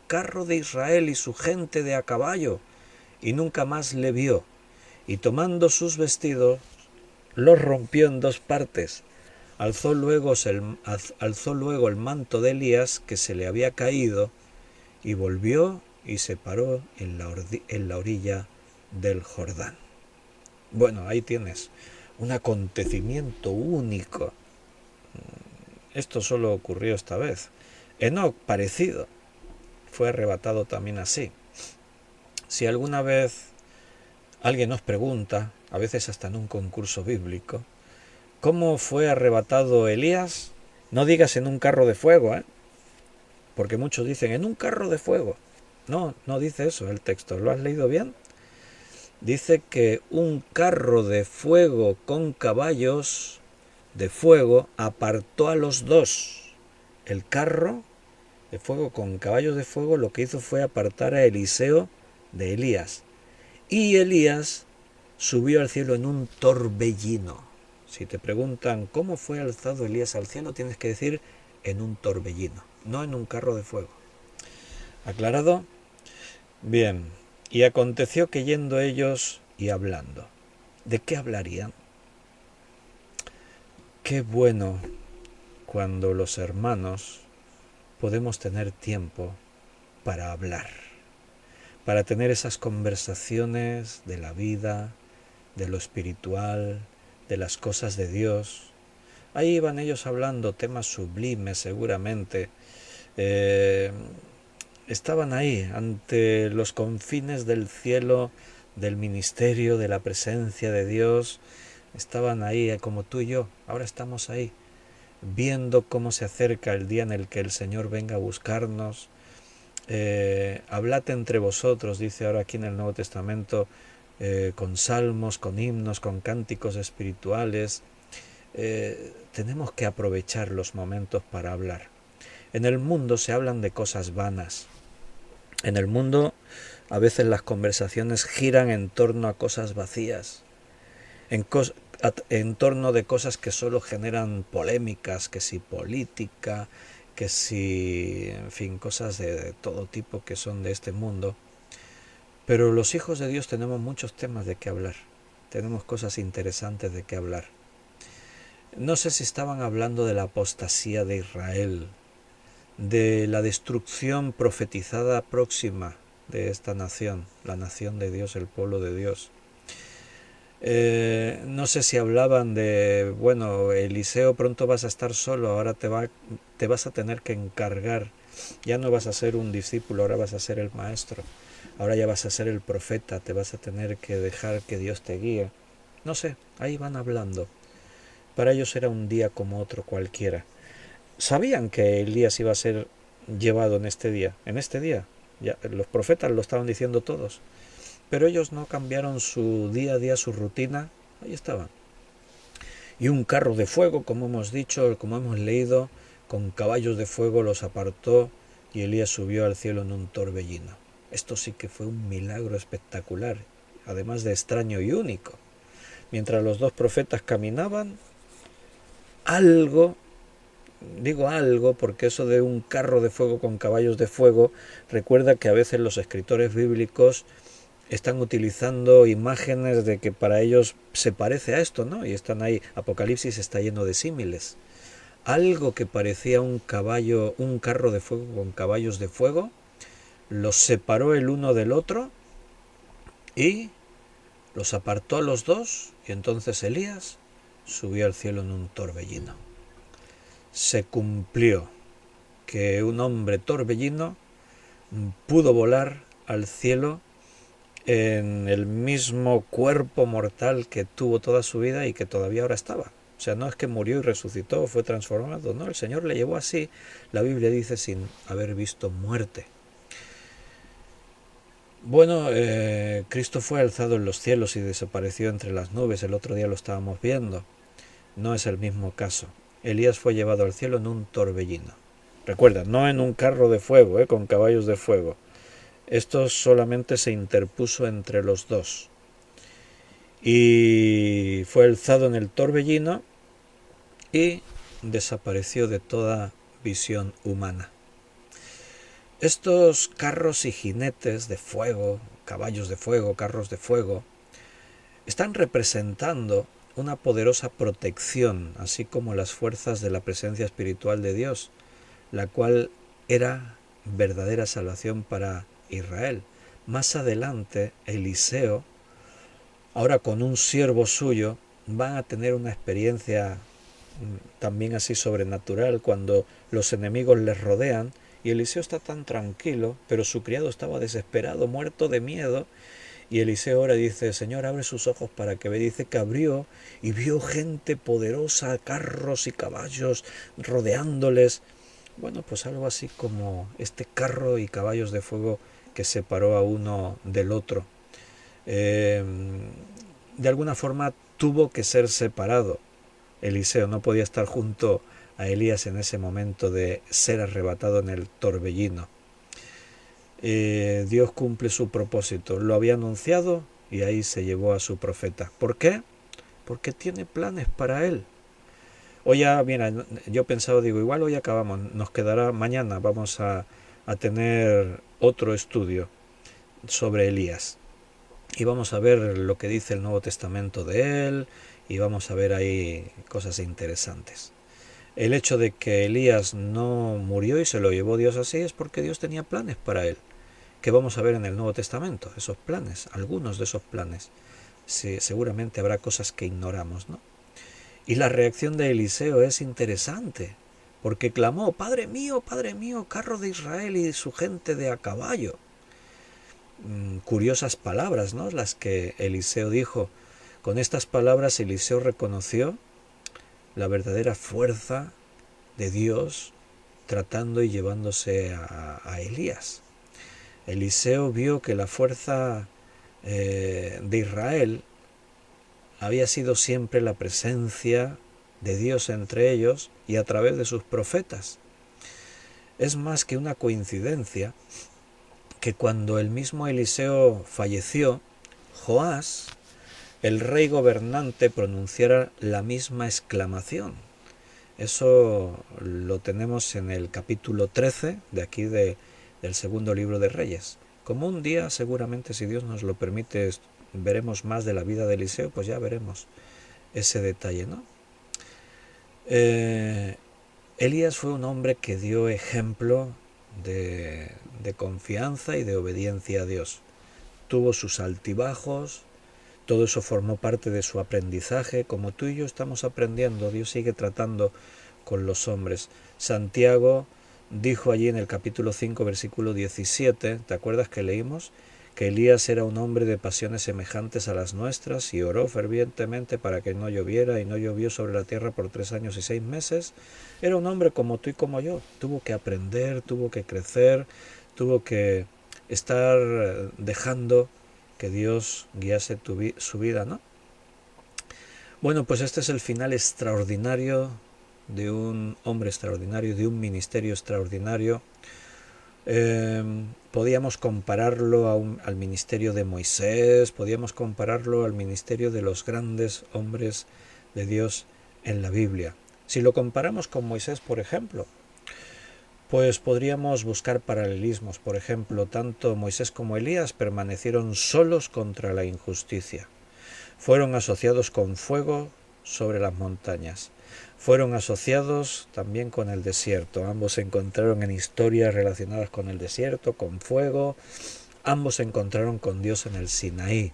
carro de Israel y su gente de a caballo. Y nunca más le vio, y tomando sus vestidos, los rompió en dos partes. Alzó luego el manto de Elías que se le había caído, y volvió y se paró en la orilla del Jordán. Bueno, ahí tienes un acontecimiento único. Esto solo ocurrió esta vez. Enoc, parecido, fue arrebatado también así. Si alguna vez alguien nos pregunta, a veces hasta en un concurso bíblico, ¿cómo fue arrebatado Elías? No digas en un carro de fuego, porque muchos dicen en un carro de fuego. No, no dice eso el texto. ¿Lo has leído bien? Dice que un carro de fuego con caballos de fuego apartó a los dos. El carro de fuego con caballos de fuego lo que hizo fue apartar a Eliseo de Elías. Y Elías subió al cielo en un torbellino. Si te preguntan cómo fue alzado Elías al cielo, tienes que decir en un torbellino, no en un carro de fuego. ¿Aclarado? Bien. Y aconteció que yendo ellos y hablando. ¿De qué hablarían? Qué bueno cuando los hermanos podemos tener tiempo para hablar, para tener esas conversaciones de la vida, de lo espiritual, de las cosas de Dios. Ahí iban ellos hablando temas sublimes seguramente. Estaban ahí ante los confines del cielo, del ministerio, de la presencia de Dios. Estaban ahí como tú y yo. Ahora estamos ahí, viendo cómo se acerca el día en el que el Señor venga a buscarnos. Hablad entre vosotros, dice ahora aquí en el Nuevo Testamento, con salmos, con himnos, con cánticos espirituales. Tenemos que aprovechar los momentos para hablar. En el mundo se hablan de cosas vanas. En el mundo a veces las conversaciones giran en torno a cosas vacías, en torno de cosas que solo generan polémicas, que si política, que si, en fin, cosas de todo tipo que son de este mundo. Pero los hijos de Dios tenemos muchos temas de qué hablar, tenemos cosas interesantes de qué hablar. No sé si estaban hablando de la apostasía de Israel, de la destrucción profetizada próxima de esta nación, la nación de Dios, el pueblo de Dios. No sé si hablaban de, bueno, Eliseo, pronto vas a estar solo, ahora te vas a tener que encargar, ya no vas a ser un discípulo, ahora vas a ser el maestro, ahora ya vas a ser el profeta, te vas a tener que dejar que Dios te guíe. No sé, ahí van hablando. Para ellos era un día como otro cualquiera. sabían que Elías iba a ser llevado en este día. En este día. Ya, los profetas lo estaban diciendo todos. Pero ellos no cambiaron su día a día, su rutina. Ahí estaban. Y un carro de fuego, como hemos dicho, como hemos leído, con caballos de fuego los apartó y Elías subió al cielo en un torbellino. Esto sí que fue un milagro espectacular, además de extraño y único. Mientras los dos profetas caminaban, algo, digo algo porque eso de un carro de fuego con caballos de fuego, recuerda que a veces los escritores bíblicos están utilizando imágenes de que para ellos se parece a esto, ¿no? Y están ahí, Apocalipsis está lleno de símiles. Algo que parecía un caballo, un carro de fuego con caballos de fuego, los separó el uno del otro y los apartó a los dos, y entonces Elías subió al cielo en un torbellino. Se cumplió que un hombre torbellino pudo volar al cielo en el mismo cuerpo mortal que tuvo toda su vida y que todavía ahora estaba. O sea, no es que murió y resucitó, fue transformado, no, el Señor le llevó así, la Biblia dice, sin haber visto muerte. Bueno, Cristo fue alzado en los cielos y desapareció entre las nubes, el otro día lo estábamos viendo. No es el mismo caso. Elías fue llevado al cielo en un torbellino. Recuerda, no en un carro de fuego, con caballos de fuego. Esto solamente se interpuso entre los dos. Y fue alzado en el torbellino y desapareció de toda visión humana. Estos carros y jinetes de fuego, caballos de fuego, carros de fuego, están representando una poderosa protección, así como las fuerzas de la presencia espiritual de Dios, la cual era verdadera salvación para Israel. Más adelante, Eliseo, ahora con un siervo suyo, van a tener una experiencia también así sobrenatural cuando los enemigos les rodean y Eliseo está tan tranquilo, pero su criado estaba desesperado, muerto de miedo. Y Eliseo ahora dice, Señor, abre sus ojos para que vea. Dice que abrió y vio gente poderosa, carros y caballos rodeándoles. Bueno, pues algo así como este carro y caballos de fuego que separó a uno del otro. De alguna forma tuvo que ser separado. Eliseo no podía estar junto a Elías en ese momento de ser arrebatado en el torbellino. Dios cumple su propósito. Lo había anunciado y ahí se llevó a su profeta. ¿Por qué? Porque tiene planes para él. Hoy ya, mira, yo pensaba, digo, igual hoy acabamos, nos quedará mañana, vamos a tener otro estudio sobre Elías. Y vamos a ver lo que dice el Nuevo Testamento de él y vamos a ver ahí cosas interesantes. El hecho de que Elías no murió y se lo llevó Dios así es porque Dios tenía planes para él, que vamos a ver en el Nuevo Testamento, esos planes, algunos de esos planes. Sí, seguramente habrá cosas que ignoramos, ¿no? Y la reacción de Eliseo es interesante, porque clamó, Padre mío, carro de Israel y su gente de a caballo. Curiosas palabras, ¿no? Las que Eliseo dijo. Con estas palabras Eliseo reconoció la verdadera fuerza de Dios tratando y llevándose a Elías. Eliseo vio que la fuerza de Israel había sido siempre la presencia de Dios entre ellos y a través de sus profetas. Es más que una coincidencia que cuando el mismo Eliseo falleció, Joás, el rey gobernante, pronunciara la misma exclamación. Eso lo tenemos en el capítulo 13 de aquí del segundo libro de Reyes. Como un día, seguramente, si Dios nos lo permite, veremos más de la vida de Eliseo, pues ya veremos ese detalle, ¿no? Elías fue un hombre que dio ejemplo de confianza y de obediencia a Dios. Tuvo sus altibajos, todo eso formó parte de su aprendizaje, como tú y yo estamos aprendiendo. Dios sigue tratando con los hombres. Santiago dijo allí en el capítulo 5, versículo 17, ¿te acuerdas que leímos? que Elías era un hombre de pasiones semejantes a las nuestras y oró fervientemente para que no lloviera y no llovió sobre la tierra por 3 años y 6 meses. Era un hombre como tú y como yo. Tuvo que aprender, tuvo que crecer, tuvo que estar dejando que Dios guiase su vida, ¿no? Bueno, pues este es el final extraordinario de un hombre extraordinario, de un ministerio extraordinario. Podíamos compararlo al ministerio de Moisés, podíamos compararlo al ministerio de los grandes hombres de Dios en la Biblia. Si lo comparamos con Moisés, por ejemplo, pues podríamos buscar paralelismos. Por ejemplo, tanto Moisés como Elías permanecieron solos contra la injusticia. Fueron asociados con fuego sobre las montañas. Fueron asociados también con el desierto. Ambos se encontraron en historias relacionadas con el desierto, con fuego. Ambos se encontraron con Dios en el Sinaí.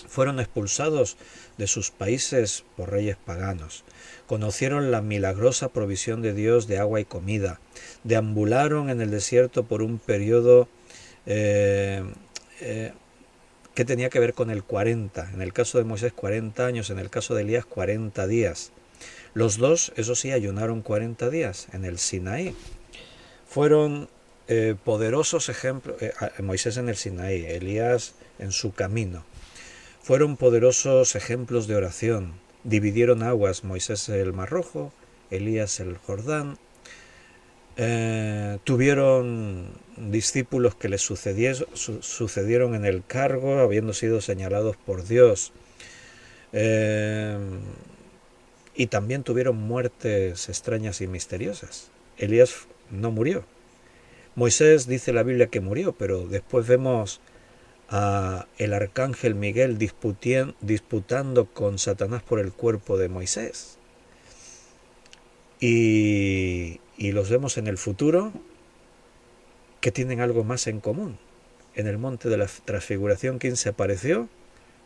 Fueron expulsados de sus países por reyes paganos. Conocieron la milagrosa provisión de Dios de agua y comida. Deambularon en el desierto por un periodo que tenía que ver con el 40. En el caso de Moisés 40 años, en el caso de Elías 40 días. Los dos, eso sí, ayunaron 40 días en el Sinaí. Fueron poderosos ejemplos, Moisés en el Sinaí, Elías en su camino. Fueron poderosos ejemplos de oración. Dividieron aguas, Moisés el Mar Rojo, Elías el Jordán. Tuvieron discípulos que les sucedieron en el cargo, habiendo sido señalados por Dios. Y también tuvieron muertes extrañas y misteriosas. Elías no murió. Moisés dice la Biblia que murió, pero después vemos a el arcángel Miguel disputando con Satanás por el cuerpo de Moisés. Y los vemos en el futuro que tienen algo más en común. En el monte de la transfiguración, ¿quién se apareció?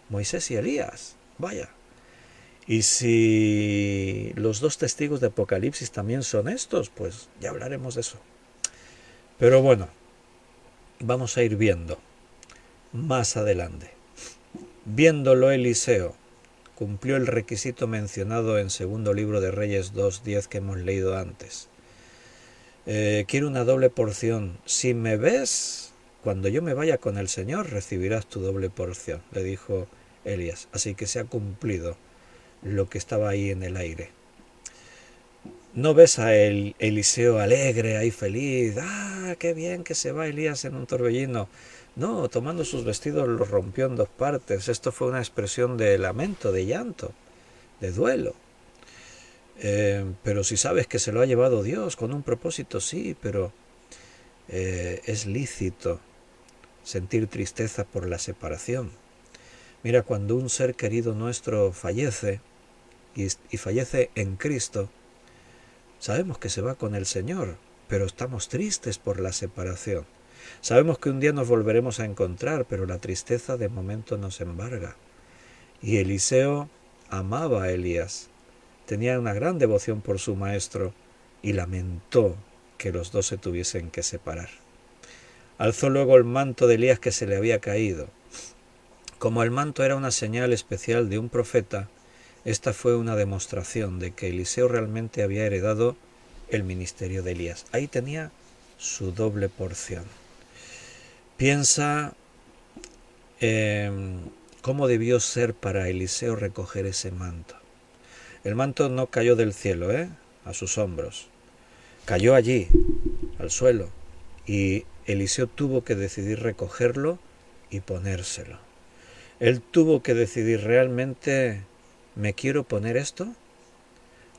Moisés y Elías. Vaya. Y si los dos testigos de Apocalipsis también son estos, pues ya hablaremos de eso. Pero bueno, vamos a ir viendo más adelante. Viéndolo Eliseo, cumplió el requisito mencionado en segundo libro de Reyes 2:10 que hemos leído antes. Quiero una doble porción. Si me ves, cuando yo me vaya con el Señor, recibirás tu doble porción, le dijo Elías. Así que se ha cumplido lo que estaba ahí en el aire. No ves a Eliseo alegre, ahí feliz, qué bien que se va Elías en un torbellino. No, tomando sus vestidos los rompió en 2 partes. Esto fue una expresión de lamento, de llanto, de duelo. Pero si sabes que se lo ha llevado Dios con un propósito, sí, pero es lícito sentir tristeza por la separación. Mira, cuando un ser querido nuestro fallece, y fallece en Cristo, sabemos que se va con el Señor, pero estamos tristes por la separación. Sabemos que un día nos volveremos a encontrar, pero la tristeza de momento nos embarga. Y Eliseo amaba a Elías, tenía una gran devoción por su maestro y lamentó que los dos se tuviesen que separar. Alzó luego el manto de Elías que se le había caído. Como el manto era una señal especial de un profeta, esta fue una demostración de que Eliseo realmente había heredado el ministerio de Elías. Ahí tenía su doble porción. Piensa cómo debió ser para Eliseo recoger ese manto. El manto no cayó del cielo, a sus hombros. Cayó allí, al suelo, y Eliseo tuvo que decidir recogerlo y ponérselo. Él tuvo que decidir, ¿realmente me quiero poner esto?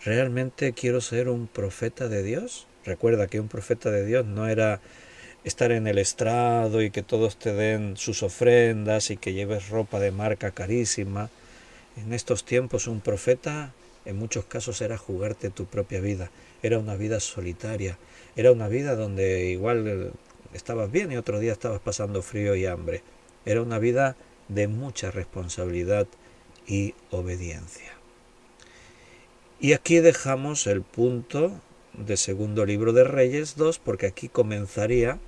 ¿Realmente quiero ser un profeta de Dios? Recuerda que un profeta de Dios no era estar en el estrado y que todos te den sus ofrendas y que lleves ropa de marca carísima. En estos tiempos un profeta en muchos casos era jugarte tu propia vida. Era una vida solitaria. Era una vida donde igual estabas bien y otro día estabas pasando frío y hambre. Era una vida de mucha responsabilidad y obediencia. Y aquí dejamos el punto de segundo libro de Reyes 2, porque aquí comenzaría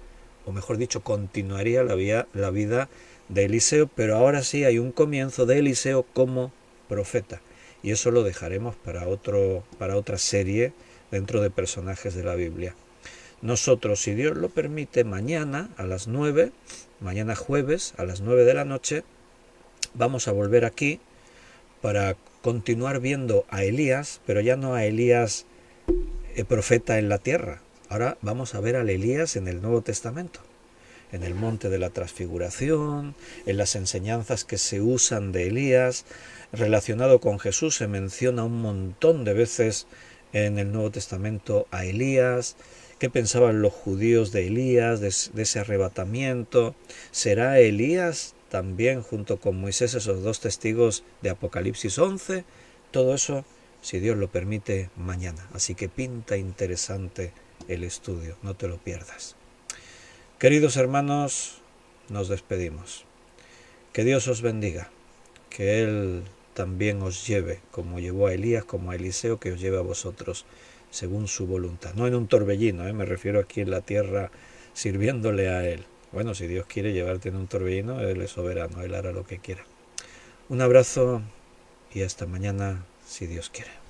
o mejor dicho, continuaría la vida de Eliseo, pero ahora sí hay un comienzo de Eliseo como profeta. Y eso lo dejaremos para otra serie dentro de personajes de la Biblia. Nosotros, si Dios lo permite, mañana a las 9, mañana jueves a las 9 de la noche, vamos a volver aquí para continuar viendo a Elías, pero ya no a Elías profeta en la tierra. Ahora vamos a ver al Elías en el Nuevo Testamento, en el monte de la transfiguración, en las enseñanzas que se usan de Elías. Relacionado con Jesús se menciona un montón de veces en el Nuevo Testamento a Elías. ¿Qué pensaban los judíos de Elías, de ese arrebatamiento? ¿Será Elías también junto con Moisés esos dos testigos de Apocalipsis 11? Todo eso, si Dios lo permite, mañana. Así que pinta interesante el estudio, no te lo pierdas. Queridos hermanos, nos despedimos. Que Dios os bendiga, que Él también os lleve, como llevó a Elías, como a Eliseo, que os lleve a vosotros, según su voluntad. No en un torbellino, me refiero aquí en la tierra, sirviéndole a Él. Bueno, si Dios quiere llevarte en un torbellino, Él es soberano, Él hará lo que quiera. Un abrazo y hasta mañana, si Dios quiere.